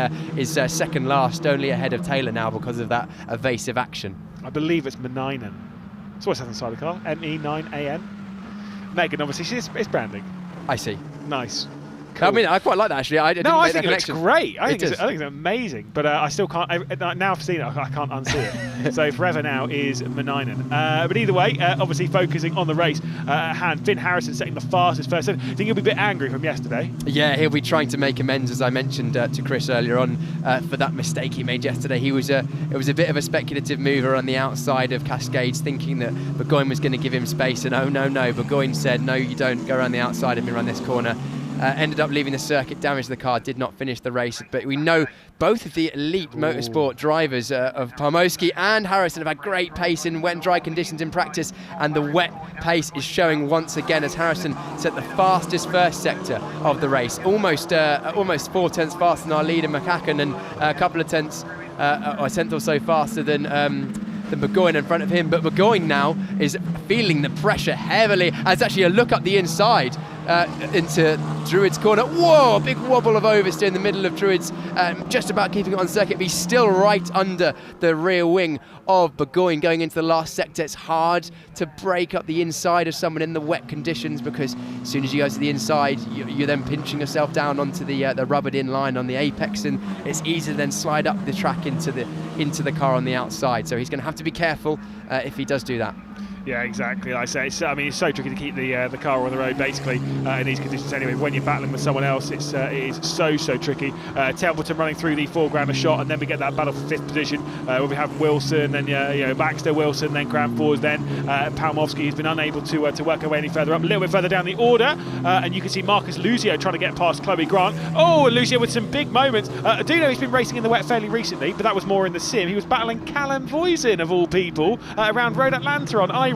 second last, only ahead of Taylor now because of that evasive action. I believe it's Meninen. It's always inside the car. ME9AN. Megan, obviously, it's branding. I see. Nice. Cool. I mean, I quite like that actually. I think it looks great. I think it's amazing. But I still can't. Now I've seen it, I can't unsee it. So forever now is Meninen. But either way, obviously focusing on the race at hand. Finn Harrison setting the fastest first. I think he'll be a bit angry from yesterday. Yeah, he'll be trying to make amends, as I mentioned to Chris earlier on, for that mistake he made yesterday. It was a bit of a speculative mover on the outside of Cascades, thinking that Burgoyne was going to give him space, and no. Burgoyne said, no, you don't go around the outside of me, run this corner. Ended up leaving the circuit, damaged the car, did not finish the race. But we know both of the elite motorsport drivers of Pomorski and Harrison have had great pace in wet and dry conditions in practice, and the wet pace is showing once again as Harrison set the fastest first sector of the race, almost 4 tenths faster than our leader McCacken, and a couple of tenths, or a tenth or so faster than Burgoyne in front of him. But Burgoyne now is feeling the pressure heavily. It's actually a look up the inside into Druid's corner. Whoa, big wobble of oversteer in the middle of Druid's, just about keeping it on circuit, but he's still right under the rear wing of Burgoyne going into the last sector. It's hard to break up the inside of someone in the wet conditions, because as soon as you go to the inside, you're then pinching yourself down onto the rubbered in line on the apex, and it's easy to then slide up the track into the car on the outside. So he's going to have to be careful if he does do that. Yeah, exactly. Like I say, it's so tricky to keep the car on the road, basically, in these conditions anyway. When you're battling with someone else, it is so tricky. Templeton running through the foreground a shot, and then we get that battle for 5th position, where we have Wilson, then Baxter, Wilson, then Grant Fours, then Palmovsky has been unable to work her way any further up. A little bit further down the order, and you can see Marcus Lucio trying to get past Chloe Grant. Oh, Lucio with some big moments. I do know he's been racing in the wet fairly recently, but that was more in the sim. He was battling Callum Voisin, of all people, around Road Atlanta on iRacing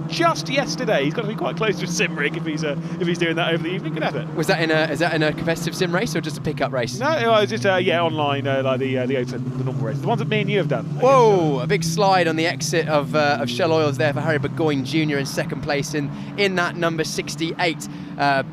just yesterday. He's got to be quite close to a sim rig if he's doing that over the evening. Good effort. Was that is that in a competitive sim race or just a pickup race? No, it was just online, like the Open, the normal race, the ones that me and you have done. Whoa, a big slide on the exit of Shell Oils there for Harry Burgoyne Jr. in second place in that number 68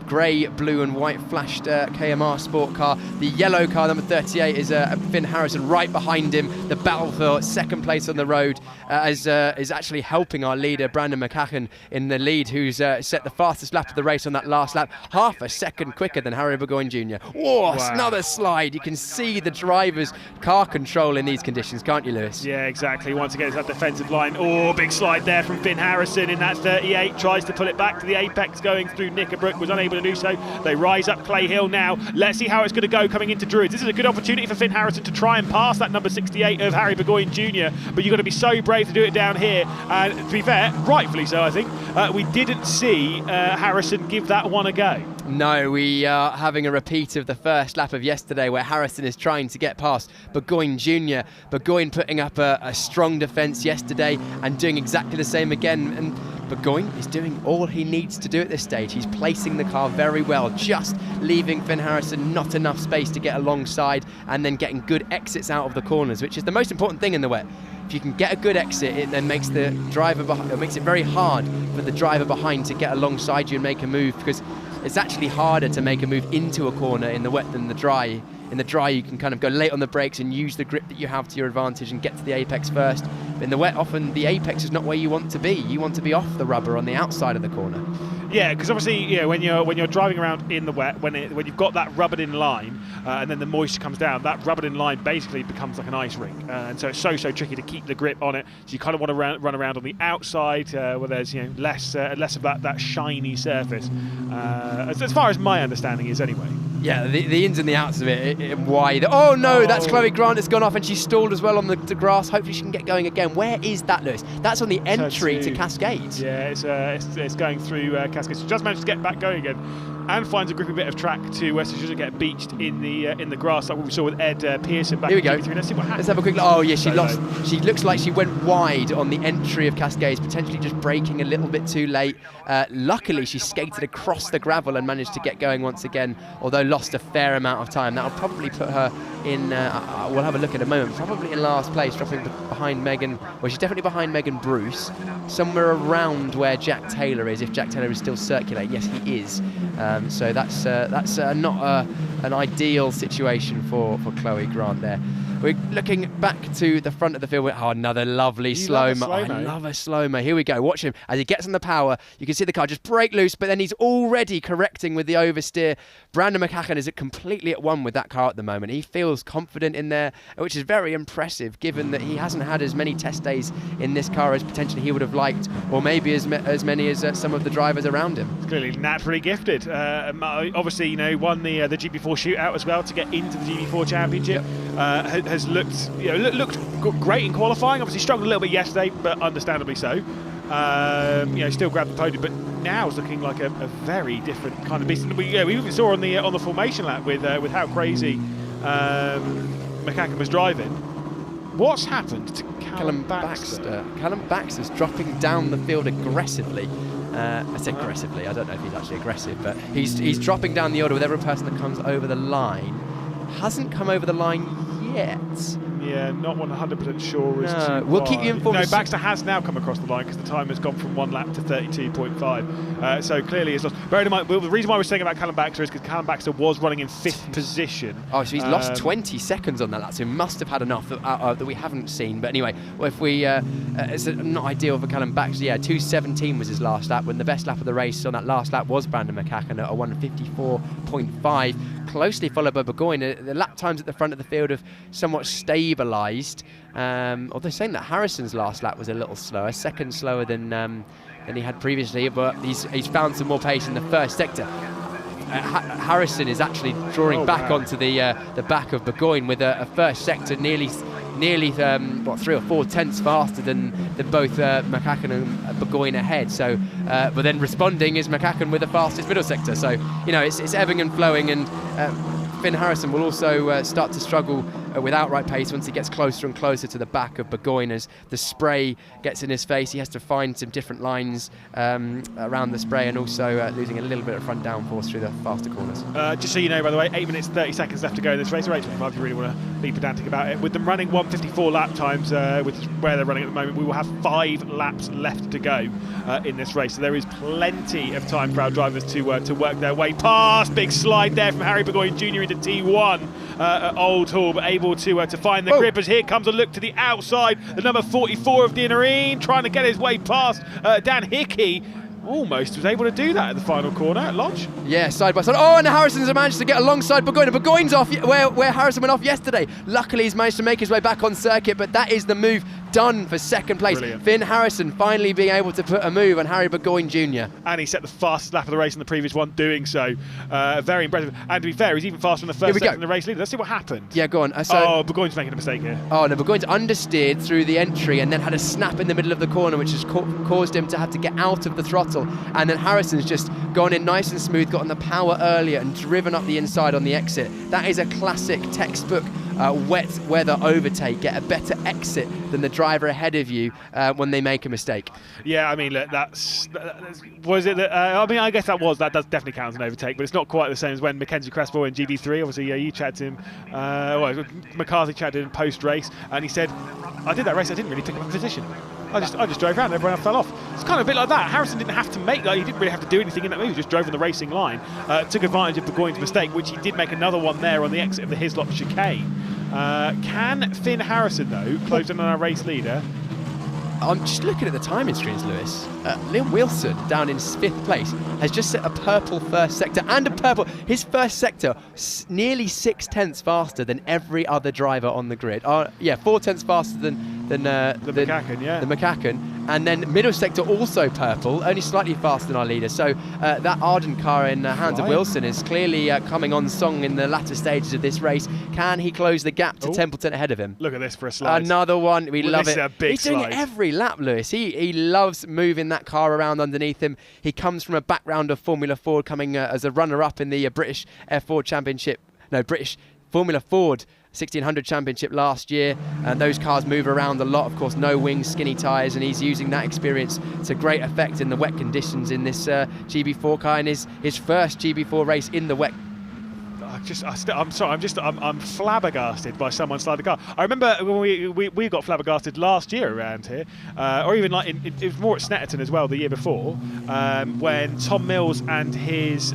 grey, blue and white flashed KMR sport car. The yellow car, number 38, is Finn Harrison right behind him. The battle for second place on the road is actually helping our leader Brandon McCacken in the lead, who's set the fastest lap of the race on that last lap, half a second quicker than Harry Burgoyne Jr. Whoa, wow. Another slide. You can see the driver's car control in these conditions, can't you, Lewis? Yeah, exactly. Once again, it's that defensive line. Oh, big slide there from Finn Harrison in that 38. Tries to pull it back to the apex, going through Knickerbrook, was unable to do so. They rise up Clay Hill now. Let's see how it's going to go coming into Druids. This is a good opportunity for Finn Harrison to try and pass that number 68 of Harry Burgoyne Jr., but you've got to be so brave to do it down here. And to be fair, rightfully so, I think, we didn't see Harrison give that one a go. No, we are having a repeat of the first lap of yesterday, where Harrison is trying to get past Burgoyne Jr. Burgoyne putting up a strong defence yesterday and doing exactly the same again. And Burgoyne is doing all he needs to do at this stage. He's placing the car very well, just leaving Finn Harrison not enough space to get alongside, and then getting good exits out of the corners, which is the most important thing in the wet. If you can get a good exit, it then makes the driver behind, it makes it very hard for the driver behind to get alongside you and make a move, because it's actually harder to make a move into a corner in the wet than the dry. In the dry, you can kind of go late on the brakes and use the grip that you have to your advantage and get to the apex first. But in the wet, often the apex is not where you want to be. You want to be off the rubber on the outside of the corner. Yeah, because obviously, when you're driving around in the wet, when you've got that rubbered in line, and then the moisture comes down, that rubbered in line basically becomes like an ice rink, and so it's so tricky to keep the grip on it. So you kind of want to run around on the outside where there's less of that shiny surface, as far as my understanding is anyway. Yeah, the ins and the outs of it, wide. Oh no, that's Chloe Grant has gone off, and she's stalled as well on the grass. Hopefully she can get going again. Where is that, Lewis? That's on the entry to Cascades. Yeah, it's going through Cascades. She just managed to get back going again. and finds a grippy bit of track to so she doesn't get beached in the grass like what we saw with Ed Pearson back Here we in go. GB3. Let's see what happens. Let's have a quick look. Oh yeah, she lost. She looks like she went wide on the entry of Cascades, potentially just braking a little bit too late. Luckily, she skated across the gravel and managed to get going once again, although lost a fair amount of time. That'll probably put her in, we'll have a look at a moment, probably in last place, dropping behind Megan, well, she's definitely behind Megan Bruce, somewhere around where Jack Taylor is, if Jack Taylor is still circulating. Yes, he is. So that's not an ideal situation for Chloe Grant there. We're looking back to the front of the field. Oh, another lovely slow-mo. I love a slow-mo. Here we go. Watch him. As he gets on the power, you can see the car just break loose, but then he's already correcting with the oversteer. Brandon McCacken is completely at one with that car at the moment. He feels confident in there, which is very impressive, given that he hasn't had as many test days in this car as potentially he would have liked, or maybe as many as some of the drivers around him. He's clearly naturally gifted. Obviously, you know, won the GB4 shootout as well to get into the GB4 Championship. Yep. Has looked, looked great in qualifying. Obviously struggled a little bit yesterday, but understandably so. Still grabbed the podium, but now it's looking like a very different kind of beast. We even saw on the formation lap with how crazy McCacken was driving. What's happened to Callum Baxter? Callum Baxter's dropping down the field aggressively. I say aggressively. I don't know if he's actually aggressive, but he's dropping down the order with every person that comes over the line. Hasn't come over the line yet. Yeah, not 100% sure as to we'll keep you informed. No, Baxter has now come across the line because the time has gone from 1 lap to 32.5. So clearly he's lost. Bearing in mind, the reason why we're saying about Callum Baxter is because Callum Baxter was running in 5th position. Oh, so he's lost 20 seconds on that lap, so he must have had enough that we haven't seen. But anyway, if we, it's not ideal for Callum Baxter. Yeah, 2:17 was his last lap, when the best lap of the race on that last lap was Brandon McCacken at a 1:54.5. Closely followed by Burgoyne. The lap times at the front of the field have somewhat stabilised. Although saying that Harrison's last lap was a little slower, a second slower than he had previously, but he's found some more pace in the first sector. Harrison is actually drawing back onto the back of Burgoyne with a first sector nearly 3 or 4 tenths faster than both McCacken and Burgoyne ahead. So, but then responding is McCacken with the fastest middle sector. So, it's ebbing and flowing, and Finn Harrison will also start to struggle with outright pace once he gets closer and closer to the back of Burgoyne. As the spray gets in his face, he has to find some different lines around the spray, and also losing a little bit of front downforce through the faster corners. Just so you know, by the way, 8 minutes 30 seconds left to go in this race, or 8:25 if you really want to be pedantic about it. With them running 1:54 lap times, which is where they're running at the moment, we will have 5 laps left to go in this race. So there is plenty of time for our drivers to work their way past. Big slide there from Harry Burgoyne Jr. into T1 at Oulton, but able to find the grip, as here comes a look to the outside. The number 44 of Dinarine trying to get his way past Dan Hickey. Almost was able to do that at the final corner at Lodge. Yeah, side by side. Oh, and Harrison's managed to get alongside Burgoyne. And Burgoyne's off where Harrison went off yesterday. Luckily, he's managed to make his way back on circuit, but that is the move done for second place. Brilliant. Finn Harrison finally being able to put a move on Harry Burgoyne Jr. And he set the fastest lap of the race in the previous one doing so. Very impressive. And to be fair, he's even faster than the first second in the race leader. Let's see what happened. Yeah, go on. Burgoyne's making a mistake here. Oh, no, Burgoyne's understeered through the entry and then had a snap in the middle of the corner, which has caused him to have to get out of the throttle. And then Harrison's just gone in nice and smooth, got on the power earlier and driven up the inside on the exit. That is a classic textbook wet weather overtake. Get a better exit than the driver ahead of you when they make a mistake. Yeah, I mean, look, was it that, I mean, I guess that does definitely count as an overtake, but it's not quite the same as when Mackenzie Crespo in GB3, obviously, you chatted to him, McCarthy chatted to him post-race, and he said, I did that race, I didn't really pick up a position. I just drove around, everyone else fell off. It's kind of a bit like that. Harrison didn't have to he didn't really have to do anything in that move, he just drove on the racing line, took advantage of Burgoyne's mistake, which he did make another one there on the exit of the Hislop chicane. Can Finn Harrison, though, close in on our race leader? I'm just looking at the timing screens, Lewis. Liam Wilson, down in 5th place, has just set a purple first sector and a purple. His first sector, nearly 6 tenths faster than every other driver on the grid. 4 tenths faster than the McCacken, yeah. The McCacken, And then middle sector also purple, only slightly faster than our leader. So that Ardent car in the hands of Wilson is clearly coming on song in the latter stages of this race. Can he close the gap to Templeton ahead of him? Look at this for a slide. Another one. We love this it. Is a big He's doing slide. it every lap, Lewis. He loves moving that car around underneath him. He comes from a background of Formula Ford, coming as a runner-up in the British F4 Championship. No, British Formula Ford 1600 Championship last year, and those cars move around a lot. Of course, no wings, skinny tyres, and he's using that experience to great effect in the wet conditions in this GB4 car in his first GB4 race in the wet. I'm sorry. I'm flabbergasted by someone sliding the car. I remember when we got flabbergasted last year around here, or even like it was more at Snetterton as well the year before, when Tom Mills and his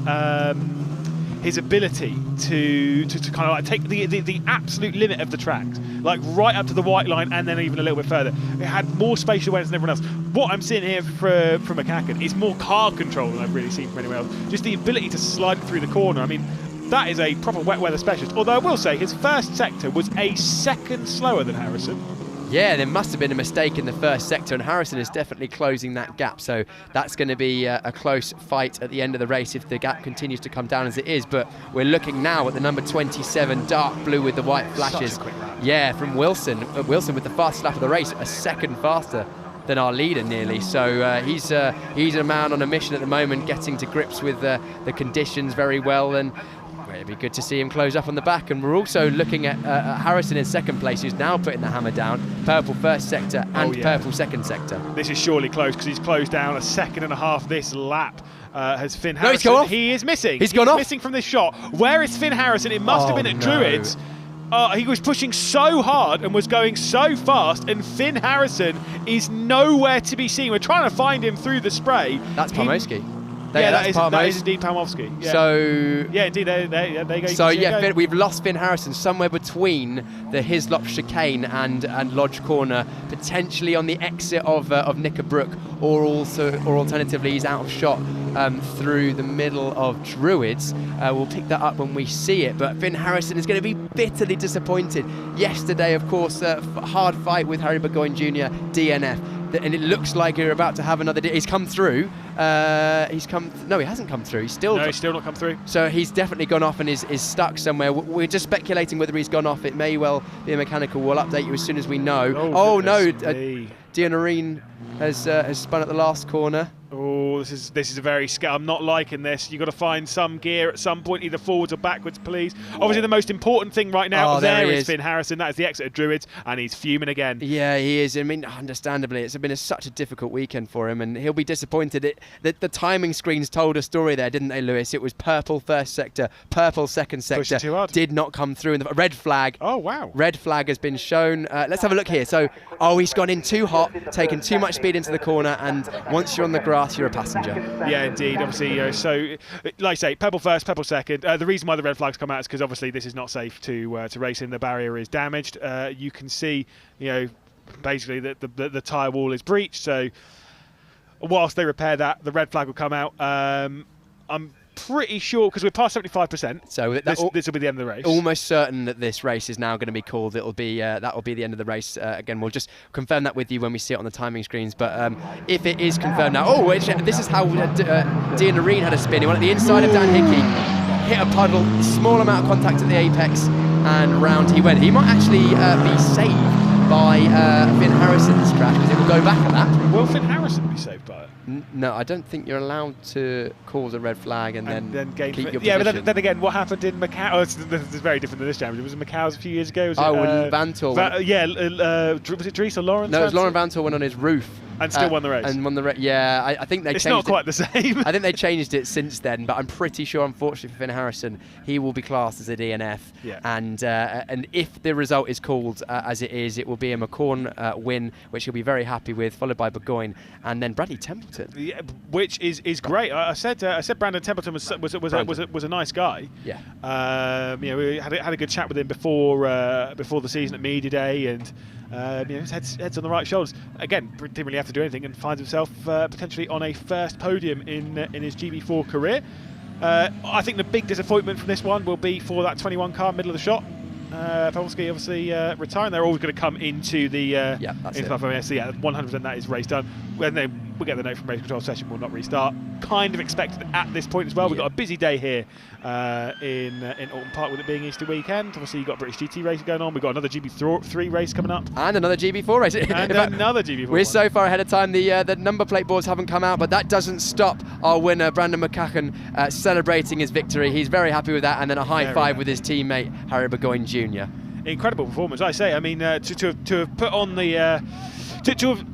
ability to kind of like take the absolute limit of the tracks, like right up to the white line and then even a little bit further. It had more spatial awareness than everyone else. What I'm seeing here from McCacken is more car control than I've really seen from anyone else. Just the ability to slide it through the corner. I mean, that is a proper wet weather specialist. Although I will say his first sector was a second slower than Harrison. Yeah, there must have been a mistake in the first sector, and Harrison is definitely closing that gap. So that's going to be a close fight at the end of the race if the gap continues to come down as it is. But we're looking now at the number 27, dark blue with the white flashes. Such a quick lap. Yeah, from Wilson. Wilson with the fastest lap of the race, a second faster than our leader nearly. So he's a man on a mission at the moment, getting to grips with the conditions very well, and it'd be good to see him close up on the back. And we're also looking at Harrison in second place, who's now putting the hammer down. Purple first sector and purple second sector. This is surely close because he's closed down a second and a half this lap. Has Finn Harrison? No, he's gone off. He is missing. He's gone off. Missing from this shot. Where is Finn Harrison? It must have been at Druids. He was pushing so hard and was going so fast, and Finn Harrison is nowhere to be seen. We're trying to find him through the spray. That's Pomoski. That is indeed Palmovsky. Yeah. So yeah, indeed, there you go. So yeah, we've lost Finn Harrison somewhere between the Hislop chicane and Lodge Corner, potentially on the exit of Knickerbrook, or alternatively he's out of shot through the middle of Druids. We'll pick that up when we see it. But Finn Harrison is going to be bitterly disappointed. Yesterday, of course, hard fight with Harry Burgoyne Jr. DNF. And it looks like you're about to have another. He's come through. No, he hasn't come through. He's still not come through. So he's definitely gone off and is stuck somewhere. We're just speculating whether he's gone off. It may well be a mechanical. We'll update you as soon as we know. Oh no, Dianarine has spun at the last corner. Oh, this is a very scary. I'm not liking this. You've got to find some gear at some point, either forwards or backwards, please. Obviously, the most important thing right now there is Finn Harrison. That is the exit of Druids, and he's fuming again. Yeah, he is. I mean, understandably, it's been such a difficult weekend for him, and he'll be disappointed. The timing screens told a story there, didn't they, Lewis? It was purple first sector, purple second sector. Too hard. Did not come through. In the red flag. Oh, wow. Red flag has been shown. Let's have a look here. So, he's gone in too hot, taken too much speed into the corner, and once you're on the grass, you're a passenger. Yeah, indeed. Obviously, so like I say, pebble first, pebble second. The reason why the red flags come out is because obviously this is not safe to race in. The barrier is damaged. You can see, basically that the tyre wall is breached. So whilst they repair that, the red flag will come out. I'm pretty sure, because we're past 75%. So this will be the end of the race. Almost certain that this race is now going to be called. That will be the end of the race. Again, we'll just confirm that with you when we see it on the timing screens. But if it is confirmed now, this is how Dianarine had a spin. He went at the inside of Dan Hickey, hit a puddle, small amount of contact at the apex, and round he went. He might actually be saved by Finn Harrison's crash, because it will go back at that. Will Finn Harrison be saved by it? No, I don't think you're allowed to cause a red flag and then keep your position. Yeah, but then again, what happened in Macau? This is very different than this championship. Was it Macau's a few years ago? Vantor. Was it Dries or Lawrence? No, it was Lauren Vantor went on his roof. And still won the race. And won the race. Yeah, I think they changed it. It's not quite the same. I think they changed it since then, but I'm pretty sure, unfortunately for Finn Harrison, he will be classed as a DNF. Yeah. And if the result is called as it is, it will be a McCorn win, which he'll be very happy with, followed by Burgoyne, and then Bradley Templeton. Yeah, which is great. I said Brandon Templeton was a nice guy. Yeah. We had a good chat with him before the season at Media Day, and his head's on the right shoulders. Again, didn't really have to do anything, and finds himself potentially on a first podium in his GB4 career. I think the big disappointment from this one will be for that 21 car middle of the shot. Pavlovsky obviously retiring. They're always going to come into the that's into it. so yeah, 100% that is race done. When they we get the note from race control session will not restart. Kind of expected at this point as well. We've got a busy day here in Oulton Park with it being Easter weekend. Obviously you've got a British GT race going on. We've got another GB3 race coming up. And another GB4 race. And another GB4 We're so far ahead of time, the number plate boards haven't come out, but that doesn't stop our winner, Brandon McCacken, celebrating his victory. He's very happy with that, and then a high five with his teammate, Harry Burgoyne Jr. Incredible performance, I say. I mean, to have put on the... to have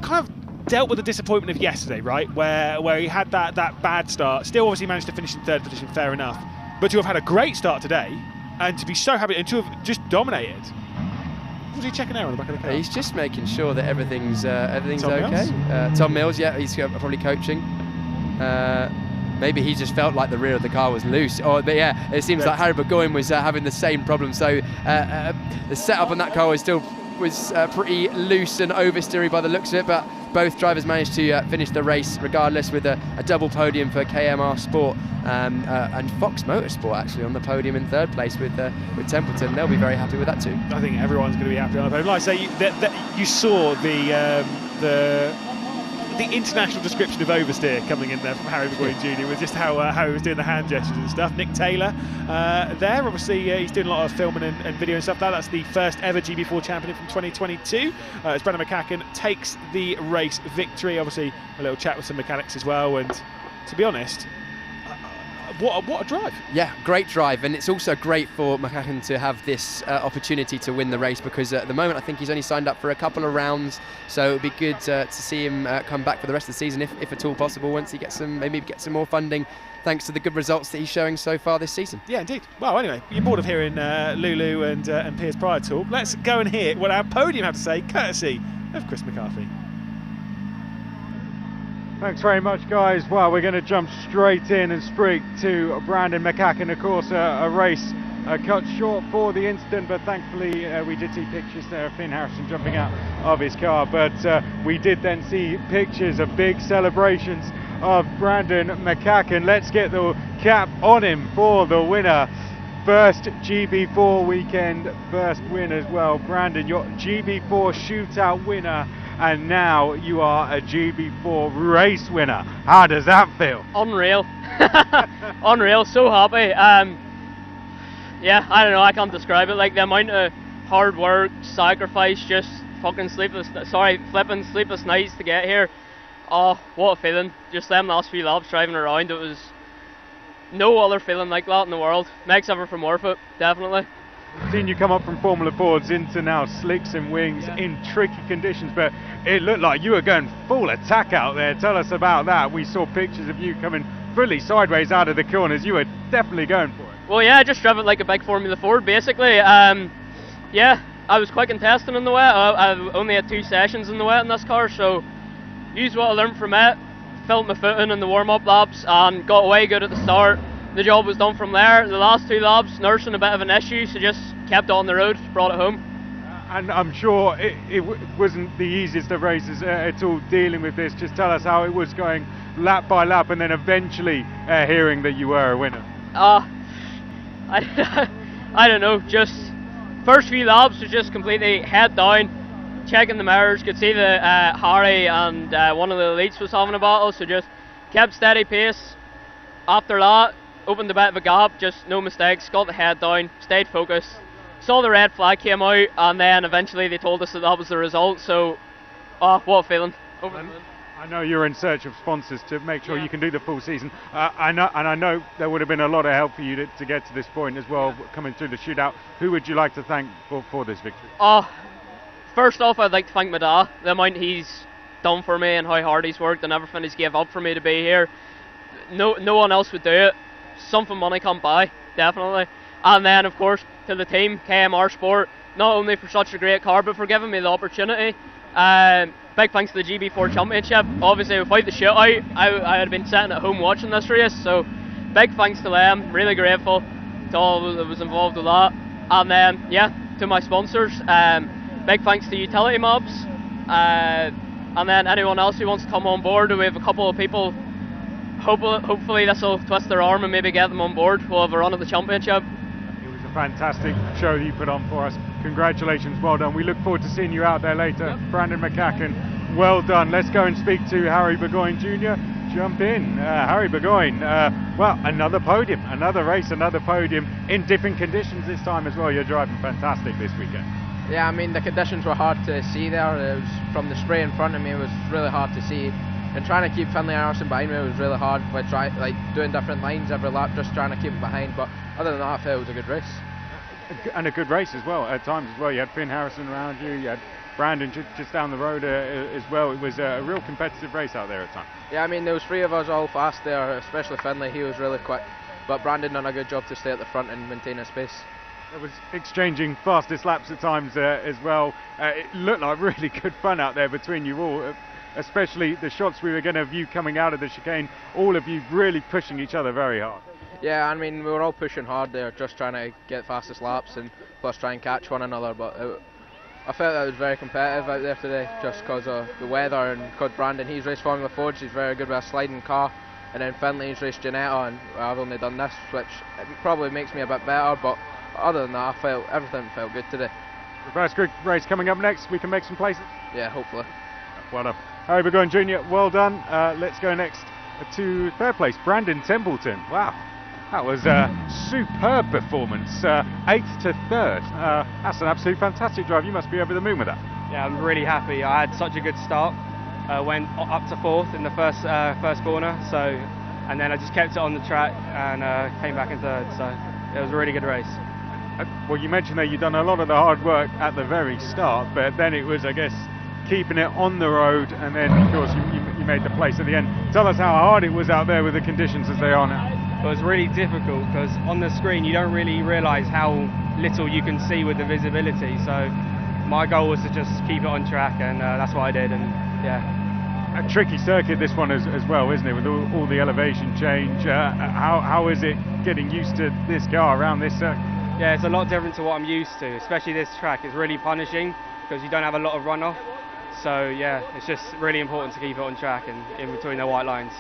kind of dealt with the disappointment of yesterday, right, where he had that bad start, still obviously managed to finish in third position, fair enough, but to have had a great start today and to be so happy and to have just dominated. Was he checking out on the back of the car? He's just making sure that everything's okay. Tom Mills, yeah, he's probably coaching. Maybe he just felt like the rear of the car was loose. But yeah, it seems like Harry Burgoyne was having the same problem. So the setup on that car was pretty loose and oversteery by the looks of it. But both drivers managed to finish the race regardless with a double podium for KMR Sport and Fox Motorsport actually on the podium in third place with Templeton. They'll be very happy with that too. I think everyone's going to be happy on the podium. Like I say, you saw the international description of oversteer coming in there from Harry Burgoyne Jr. with just how he was doing the hand gestures and stuff. Nick Taylor there, obviously he's doing a lot of filming and video and stuff. That's the first ever GB4 champion from 2022. As Brandon McCacken takes the race victory. Obviously a little chat with some mechanics as well, and to be honest, what a drive. Yeah, great drive, and it's also great for McCacken to have this opportunity to win the race, because at the moment I think he's only signed up for a couple of rounds, so it would be good to see him come back for the rest of the season if at all possible, once he gets maybe get some more funding, thanks to the good results that he's showing so far this season. Yeah, indeed. Well, anyway, you're bored of hearing Lulu and Piers Pryor talk. Let's go and hear what our podium have to say, courtesy of Chris McCarthy. Thanks very much, guys. Well, we're going to jump straight in and speak to Brandon McCacken. Of course, a race cut short for the incident, but thankfully we did see pictures there of Finn Harrison jumping out of his car. But we did then see pictures of big celebrations of Brandon McCacken. Let's get the cap on him for the winner. First GB4 weekend, first win as well. Brandon, your GB4 shootout winner, and now you are a GB4 race winner. How does that feel? Unreal. Unreal, so happy. Yeah, I don't know, I can't describe it. Like the amount of hard work, sacrifice, just fucking flipping sleepless nights to get here. Oh, what a feeling. Just them last few laps driving around, it was no other feeling like that in the world. Next ever from Orfoot, definitely. Seen you come up from Formula Fords into now slicks and wings in tricky conditions, but it looked like you were going full attack out there. Tell us about that. We saw pictures of you coming fully sideways out of the corners. You were definitely going for it. Well, yeah, I just drove it like a big Formula Ford, basically. Yeah, I was quick in testing in the wet. I only had 2 sessions in the wet in this car, so used what I learned from it, filled my foot in the warm-up laps, and got away good at the start. The job was done from there. The last 2 laps, nursing a bit of an issue, so just kept on the road, brought it home. And I'm sure it wasn't the easiest of races at all dealing with this. Just tell us how it was going lap by lap, and then eventually hearing that you were a winner. I don't know, just first few laps was just completely head down, checking the mirrors, could see that Harry and one of the elites was having a battle, so just kept steady pace. After that, opened a bit of a gap, just no mistakes, got the head down, stayed focused. Saw the red flag came out, and then eventually they told us that was the result, so what a feeling. Over the moon. I know you're in search of sponsors to make sure you can do the full season. I know there would have been a lot of help for you to get to this point as well, coming through the shootout. Who would you like to thank for this victory? First off, I'd like to thank my dad. The amount he's done for me and how hard he's worked and everything he's gave up for me to be here. No one else would do it. Something money can't buy, definitely. And then, of course, to the team, KMR Sport, not only for such a great car, but for giving me the opportunity. Big thanks to the GB4 Championship. Obviously, without the shootout, I had been sitting at home watching this race, so big thanks to them. Really grateful to all that was involved with that. And then, yeah, to my sponsors, big thanks to Utility Mobs, and then anyone else who wants to come on board. We have a couple of people. Hopefully this will twist their arm and maybe get them on board. We'll have a run at the championship. It was a fantastic show that you put on for us. Congratulations, well done. We look forward to seeing you out there later. Yep. Brandon McCacken, well done. Let's go and speak to Harry Burgoyne Jr. Jump in. Harry Burgoyne, well, another podium, another race, another podium in different conditions this time as well. You're driving fantastic this weekend. Yeah, I mean, the conditions were hard to see there. It was from the spray in front of me, it was really hard to see. And trying to keep Finlay Anderson behind me was really hard by doing different lines every lap, just trying to keep him behind. But other than that, I felt it was a good race. And a good race as well, at times as well. You had Finn Harrison around you, you had Brandon just down the road as well. It was a real competitive race out there at times. Yeah, I mean, there was 3 of us all fast there, especially Finlay. He was really quick. But Brandon done a good job to stay at the front and maintain his pace. It was exchanging fastest laps at times as well. It looked like really good fun out there between you all. Especially the shots we were going to view coming out of the chicane, all of you really pushing each other very hard. Yeah, I mean, we were all pushing hard there, just trying to get fastest laps and plus try and catch one another. But I felt that it was very competitive out there today, just because of the weather and because Brandon, he's raced Formula Fords, he's very good with a sliding car, and then Finley's raced Ginetta, and I've only done this, which probably makes me a bit better. But other than that, everything felt good today. Reverse grid race coming up next. We can make some places. Yeah, hopefully. Well done. Harry Burgoyne Jr., well done. Let's go next to third place, Brandon Templeton. Wow, that was a superb performance. 8th to 3rd. That's an absolute fantastic drive. You must be over the moon with that. Yeah, I'm really happy. I had such a good start. Went up to 4th in the first corner, and then I just kept it on the track and came back in 3rd. So it was a really good race. Well, you mentioned that you'd done a lot of the hard work at the very start, but then it was, I guess, keeping it on the road, and then of course you made the place at the end. Tell us how hard it was out there with the conditions as they are now. It was really difficult because on the screen you don't really realise how little you can see with the visibility, so my goal was to just keep it on track, and that's what I did. And yeah, a tricky circuit this one as well, isn't it, with all the elevation change. How is it getting used to this car around this circuit? Yeah, it's a lot different to what I'm used to, especially this track. It's really punishing because you don't have a lot of runoff. So yeah, it's just really important to keep it on track and in between the white lines.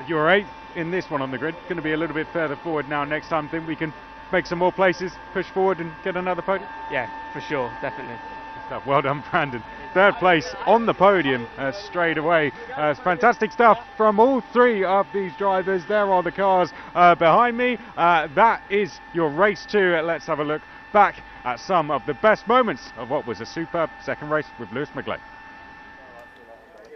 You were 8th in this one on the grid. Going to be a little bit further forward now. Next time, think we can make some more places, push forward and get another podium? Yeah, for sure, definitely. Good stuff. Well done, Brandon. 3rd place on the podium straight away. Fantastic stuff from all 3 of these drivers. There are the cars behind me. That is your race 2. Let's have a look back at some of the best moments of what was a superb second race with Lewis McGlade.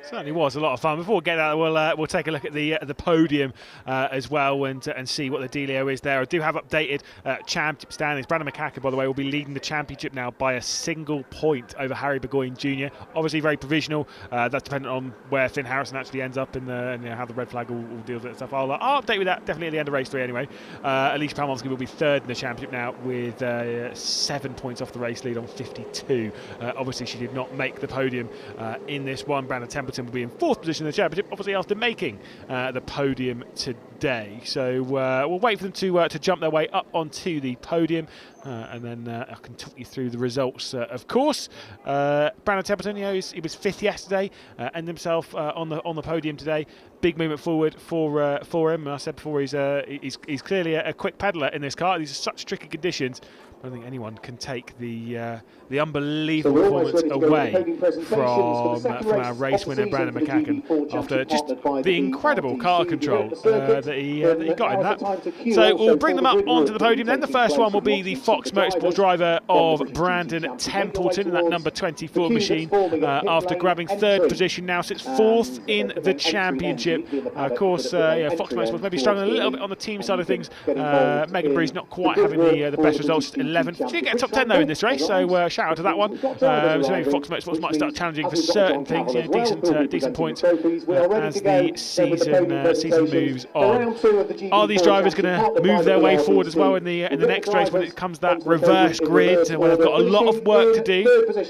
Certainly was a lot of fun. Before we get that, we'll take a look at the podium as well and see what the dealio is there. I do have updated championship standings. Brandon McCacken, by the way, will be leading the championship now by a single point over Harry Burgoyne Jr. Obviously very provisional. That's dependent on where Finn Harrison actually ends up and how the red flag all deals with that stuff. I'll update with that definitely at the end of race 3 anyway. Alicia Palmowski will be 3rd in the championship now with 7 points off the race lead on 52. Obviously she did not make the podium in this one. Brandon Templeton will be in 4th position in the championship, obviously after making the podium today. So we'll wait for them to jump their way up onto the podium, and then I can talk you through the results. Of course, Brandon Templeton, he was 5th yesterday, ended himself on the podium today. Big movement forward for him. And I said before, he's clearly a quick peddler in this car. These are such tricky conditions. I don't think anyone can take the unbelievable performance away from our race winner Brandon McCacken after just the incredible car control that he got in that. So we'll bring them up onto the podium then. The first one will be the Fox Motorsport driver of Brandon Templeton in that number 24 machine, after grabbing 3rd position. Now sits 4th in the championship. Of course, Fox Motorsport maybe struggling a little bit on the team side of things. Megan Breeze not quite having the best results, just 11th. She did get a top 10 though in this race, so shout out to that one. So maybe Fox Motorsports might start challenging for certain things. Decent points as the season moves on. Are these drivers going to move their way forward as well in the next race when it comes to that reverse grid, where they've got a lot of work to do? But they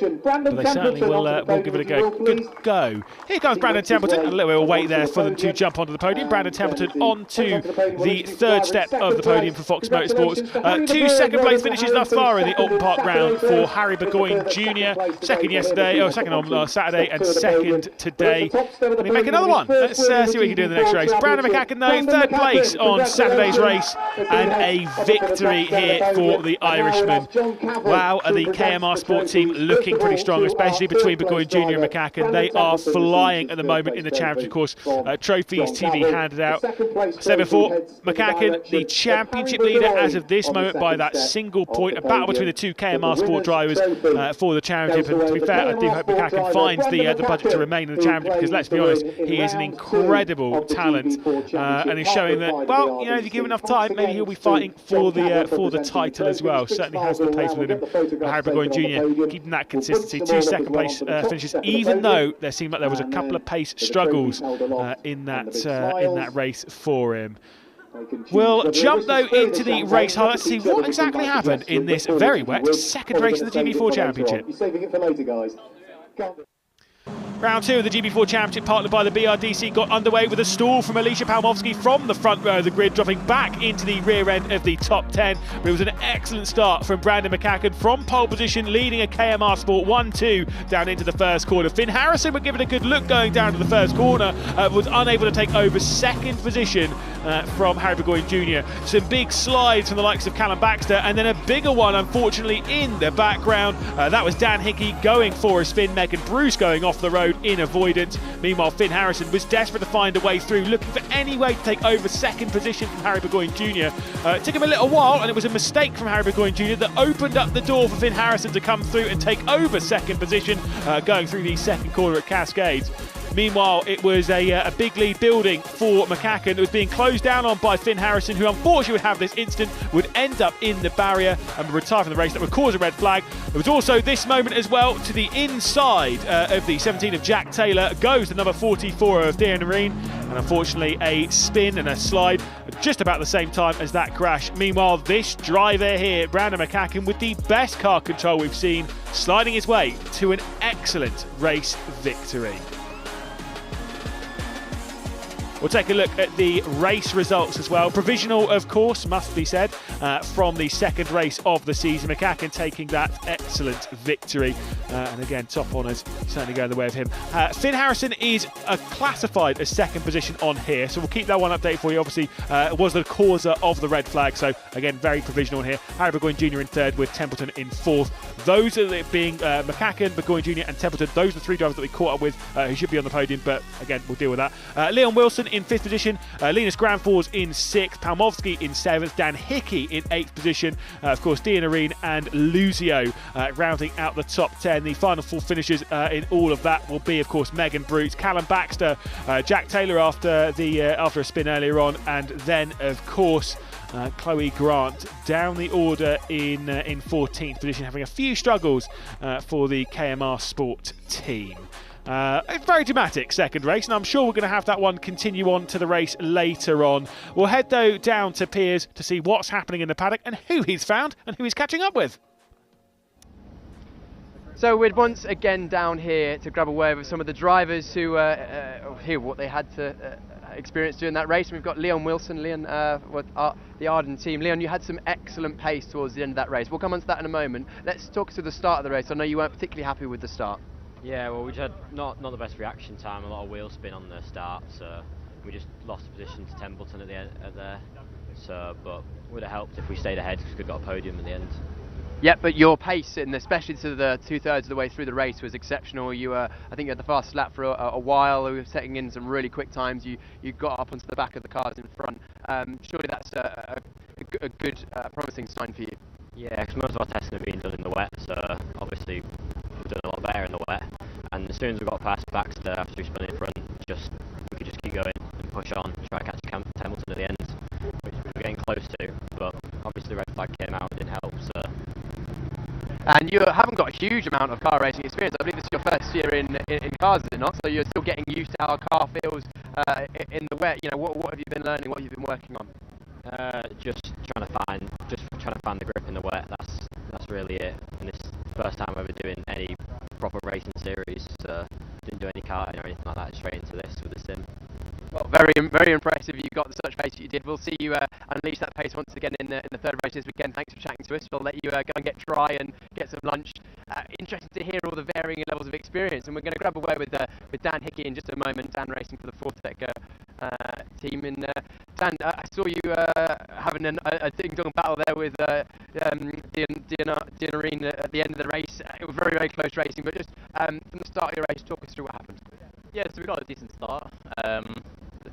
certainly will give it a go. Good go. Here comes Brandon Templeton. A little bit of wait there for them to jump onto the podium. Brandon Templeton onto the 3rd step of the podium for Fox Motorsports. 2 second place finishes thus far in the Oulton Park round for Harry Burgoyne Jr. Second on Saturday and 2nd today. And he make another one. Let's see what he can do in the next race. Brandon McCacken though, third place on Saturday's race and a victory here for the Irishman. Wow, are the KMR Sport team looking pretty strong, especially between Burgoyne Jr. and McCacken. They are flying at the moment in the championship course. Trophies TV handed out. I said before, McCacken, the championship leader as of this moment by that single point. A battle between the two KMR Sport drivers for the championship. And to be fair, I do hope McCacken finds the budget to remain in the championship, because let's be honest, he is an incredible talent, and he's showing that, well, you know, if you give him enough time, maybe he'll be fighting for the title as well. Certainly has the pace within him. Harry Burgoyne Jr. keeping that consistency. 2 second place finishes, even though there seemed like there was a couple of pace struggles in that race for him. We'll jump though into the race highlights to see what exactly happened in this very wet second race of the GB4 Championship. You're saving it for later, guys. Round 2 of the GB4 Championship, partnered by the BRDC, got underway with a stall from Alicia Palmovsky from the front row of the grid, dropping back into the rear end of the top 10. But it was an excellent start from Brandon McCacken from pole position, leading a KMR Sport 1-2 down into the first corner. Finn Harrison would give it a good look going down to the first corner, was unable to take over second position from Harry Burgoyne Jr. Some big slides from the likes of Callum Baxter, and then a bigger one, unfortunately, in the background. That was Dan Hickey going for a spin, Megan Bruce going off the road in avoidance. Meanwhile, Finn Harrison was desperate to find a way through, looking for any way to take over second position from Harry Burgoyne Jr. It took him a little while, and it was a mistake from Harry Burgoyne Jr. that opened up the door for Finn Harrison to come through and take over second position, going through the second corner at Cascades. Meanwhile, it was a big lead building for McCacken. It was being closed down on by Finn Harrison, who unfortunately would have this incident, would end up in the barrier and retire from the race. That would cause a red flag. There was also this moment as well to the inside of the 17 of Jack Taylor. Goes the number 44 of Dean Nareen, and unfortunately a spin and a slide just about the same time as that crash. Meanwhile, this driver here, Brandon McCacken, with the best car control we've seen, sliding his way to an excellent race victory. We'll take a look at the race results as well. Provisional, of course, must be said, from the second race of the season. McCacken taking that excellent victory. And again, top honours certainly going the way of him. Finn Harrison is classified as second position on here, so we'll keep that one updated for you. Obviously, it was the causer of the red flag, so again, very provisional here. Harry Burgoyne Jr. in third, with Templeton in fourth. Those are being McCacken, Burgoyne Jr. and Templeton. Those are the 3 drivers that we caught up with who should be on the podium, but again, we'll deal with that. Leon Wilson in 5th position, Linus Granfors in 6th, Palmovsky in 7th, Dan Hickey in 8th position, of course Dean Nareen and Luzio rounding out the top 10. The final 4 finishers in all of that will be, of course, Megan Bruce, Callum Baxter, Jack Taylor after a spin earlier on, and then of course Chloe Grant down the order in 14th position, having a few struggles for the KMR Sport team. A very dramatic second race, and I'm sure we're going to have that one continue on to the race later on. We'll head though down to Piers to see what's happening in the paddock and who he's found and who he's catching up with. So we're once again down here to grab a word with some of the drivers who hear what they had to experience during that race. We've got Leon Wilson, the Arden team. Leon, you had some excellent pace towards the end of that race. We'll come on to that in a moment. Let's talk to the start of the race. I know you weren't particularly happy with the start. Yeah, well, we just had not the best reaction time, a lot of wheel spin on the start, so we just lost position to Templeton at the end there. So, but would have helped if we stayed ahead because we got a podium at the end. Yeah, but your pace, and especially to the 2/3 of the way through the race, was exceptional. You I think you had the fastest lap for a while. We were setting in some really quick times. You got up onto the back of the cars in front. Surely that's a good, promising sign for you. Yeah, because most of our testing have been done in the wet, so obviously we've done a lot better in the wet. And as soon as we got past Baxter after we spun in front, we could just keep going and push on, try to catch Templeton at the end, which we were getting close to. But obviously the red flag came out and didn't help. So. And you haven't got a huge amount of car racing experience. I believe this is your first year in cars, is it not? So you're still getting used to how a car feels in the wet. You know, what have you been learning? What have you been working on? Just trying to find the grip in the wet. That's really it. And this is the first time I'm ever doing any proper racing series. So didn't do any karting or anything like that. Straight into this with the sim. Well, very, very impressive. You got such pace that you did. We'll see you unleash that pace once again in the third race this weekend. Thanks for chatting to us. We'll let you go and get dry and get some lunch. Interesting to hear all the varying levels of experience, and we're going to grab away with Dan Hickey in just a moment. Dan racing for the Fortec team. And Dan, I saw you having a ding-dong battle there with Dianarine at the end of the race. It was very, very close racing, but just from the start of your race, talk us through what happened. Yeah, so we got a decent start. A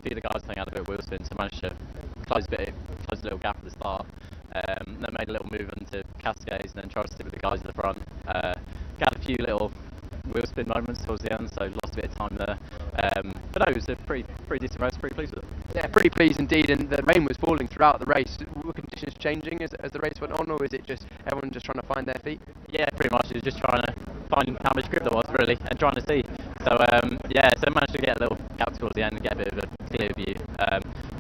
few of the guys had a bit of wheel spin, so managed to close a little gap at the start. Then made a little move into Cascades, and then tried to stick with the guys at the front. Got a few little wheel spin moments towards the end, so lost a bit of time there. But no, it was a pretty decent race, pretty pleased with it. Yeah, pretty pleased indeed, and the rain was falling throughout the race. Were conditions changing as the race went on, or is it just everyone just trying to find their feet? Yeah, pretty much. It was just trying to find how much grip there was, really, and trying to see. So, yeah, so I managed to get a little gap towards the end and get a bit of a clear view.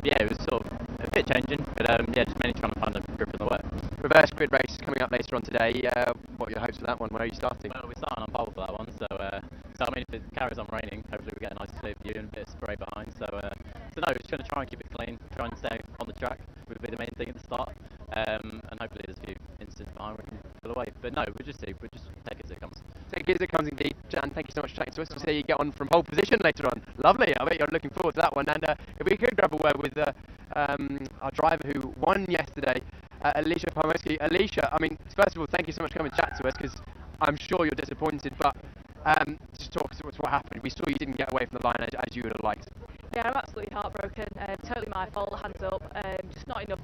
Yeah, it was sort of a bit changing, but yeah, just mainly trying to find the grip in the wet. Reverse grid race coming up later on today. What are your hopes for that one? Where are you starting? Well, we're starting on pole for that one, so I mean, if it carries on raining, hopefully we get a nice clear view and a bit of spray behind. So no, we're just going to try and keep it clean, try and stay on the track would be the main thing at the start, and hopefully there's a few incidents behind we can pull away. But no, we'll just see, we'll just take it as it comes. Take it as it comes indeed. Jan, thank you so much for chatting to us. We'll see how you get on from pole position later on. Lovely, I bet you're looking forward to that one. And if we could grab a word with our driver who won yesterday, Alicia Pomoski. Alicia, I mean, first of all, thank you so much for coming to chat to us, because I'm sure you're disappointed, but just talk to us what happened. We saw you didn't get away from the line as you would have liked. Yeah, I'm absolutely heartbroken. Totally my fault. Hands up. Just not enough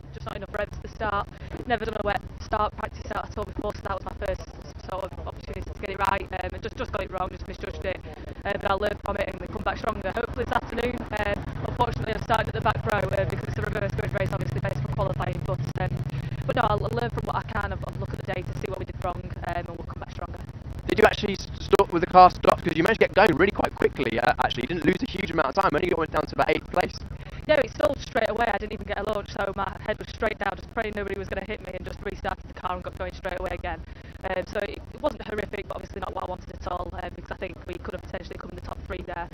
revs at the start. Never done a wet start practice start at all before, so that was my first sort of opportunity to get it right. And just got it wrong, just misjudged it. But I'll learn from it and come back stronger. Hopefully this afternoon. Unfortunately, I've started at the back row because it's a reverse grid race, obviously based on qualifying. But no, I'll learn from what I can. I'll look at the data, see what we did wrong, and we'll come back stronger. Did you actually stop with the car stopped? Because you managed to get going really quite quickly, actually. You didn't lose a huge amount of time, only went down to about 8th place. Yeah, it stalled straight away. I didn't even get a launch, so my head was straight down, just praying nobody was going to hit me, and just restarted the car and got going straight away again. So it wasn't horrific, but obviously not what I wanted at all, because I think we could have potentially come in the top 3 there.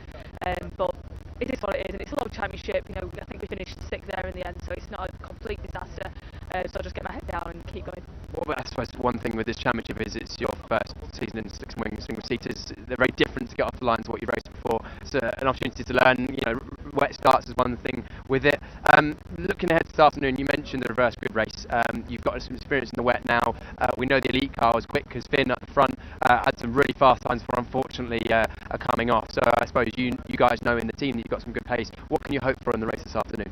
But it is what it is, and it's a long championship. You know, I think we finished 6th there in the end, so it's not a complete disaster. So I'll just get my head down and keep going. Well, I suppose one thing with this championship is it's your first season in six wing single seaters. They're very different to get off the line to what you've raced before. It's an opportunity to learn. You know, wet starts is one thing with it. Looking ahead this afternoon, you mentioned the reverse grid race. You've got some experience in the wet now. We know the elite car was quick because Finn at the front had some really fast times, but unfortunately are coming off. So I suppose you guys know in the team that you've got some good pace. What can you hope for in the race this afternoon?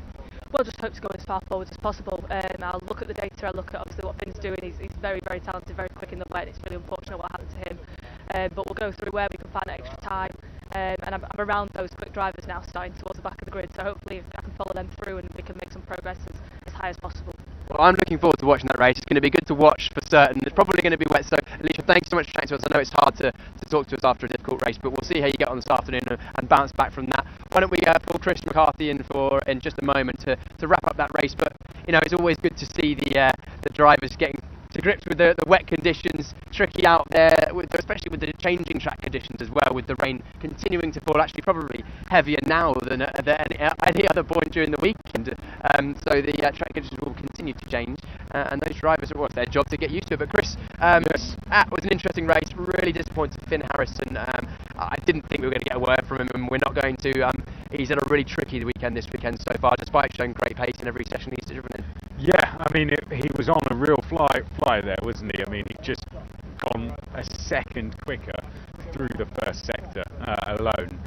Well, just hope to go as far forward as possible. I'll look at the data, I'll look at obviously what Finn's doing. He's very, very talented, very quick in the wet. It's really unfortunate what happened to him. But we'll go through where we can find that extra time. And I'm around those quick drivers now, starting towards the back of the grid. So hopefully I can follow them through and we can make some progress as high as possible. Well, I'm looking forward to watching that race. It's going to be good to watch for certain. It's probably going to be wet, so Alicia, thanks so much for chatting to us. I know it's hard to talk to us after a difficult race, but we'll see how you get on this afternoon and bounce back from that. Why don't we pull Chris McCarthy in just a moment to wrap up that race? But you know, it's always good to see the drivers getting to grips with the wet conditions, tricky out there, especially with the changing track conditions as well, with the rain continuing to fall, actually probably heavier now than at any other point during the weekend. So the track conditions will continue to change, and those drivers, well, it's their job to get used to it. But Chris, that was an interesting race, really disappointed Finn Harrison. I didn't think we were going to get a word from him, and we're not going to. He's had a really tricky weekend this weekend so far, despite showing great pace in every session he's driven in. Yeah, I mean, he was on a real fly there, wasn't he? I mean, he just gone a second quicker through the first sector alone,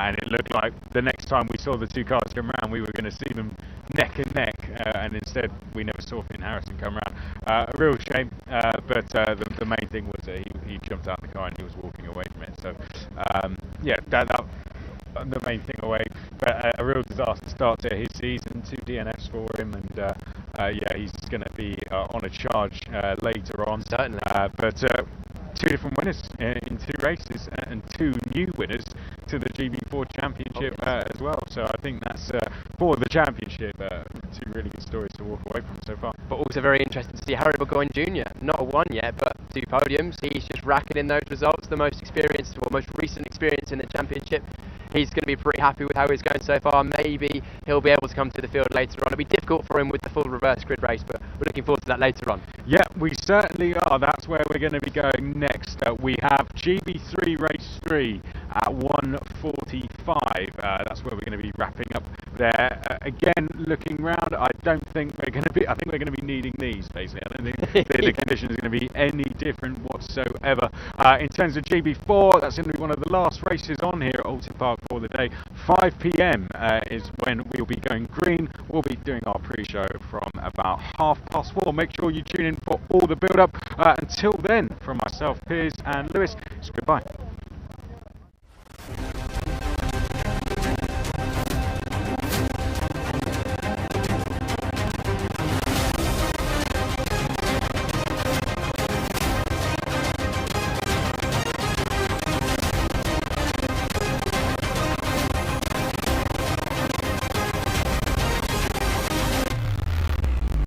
and it looked like the next time we saw the two cars come around, we were going to see them neck and neck, and instead we never saw Finn Harrison come around. A real shame, but the main thing was that he jumped out of the car and he was walking away from it. So yeah, that the main thing away, but a real disaster start to his season. 2 DNFs for him, and yeah, he's going to be on a charge later on. Certainly. But 2 different winners in 2 races, and 2 new winners to the GB4 championship as well. So I think that's for the championship 2 really good stories to walk away from so far. But also very interesting to see Harry Burgoyne Jr. Not a 1 yet, but 2 podiums. He's just racking in those results. The most experienced, or most recent experience in the championship. he's going to be pretty happy with how he's going so far. Maybe he'll be able to come to the field later on. It'll be difficult for him with the full reverse grid race, but we're looking forward to that later on. Yeah, we certainly are. That's where we're going to be going next. We have GB3 race 3 at 1:45. That's where we're going to be wrapping up there. Again, looking round, I think we're going to be needing these, basically. I don't think the conditions are going to be any different whatsoever. In terms of GB4, that's going to be one of the last races on here at Oulton Park for the day. 5 p.m. Is when we'll be going green. We'll be doing our pre-show from about 4:30. Make sure you tune in for all the build-up. Until then, from myself, Piers and Lewis, it's goodbye.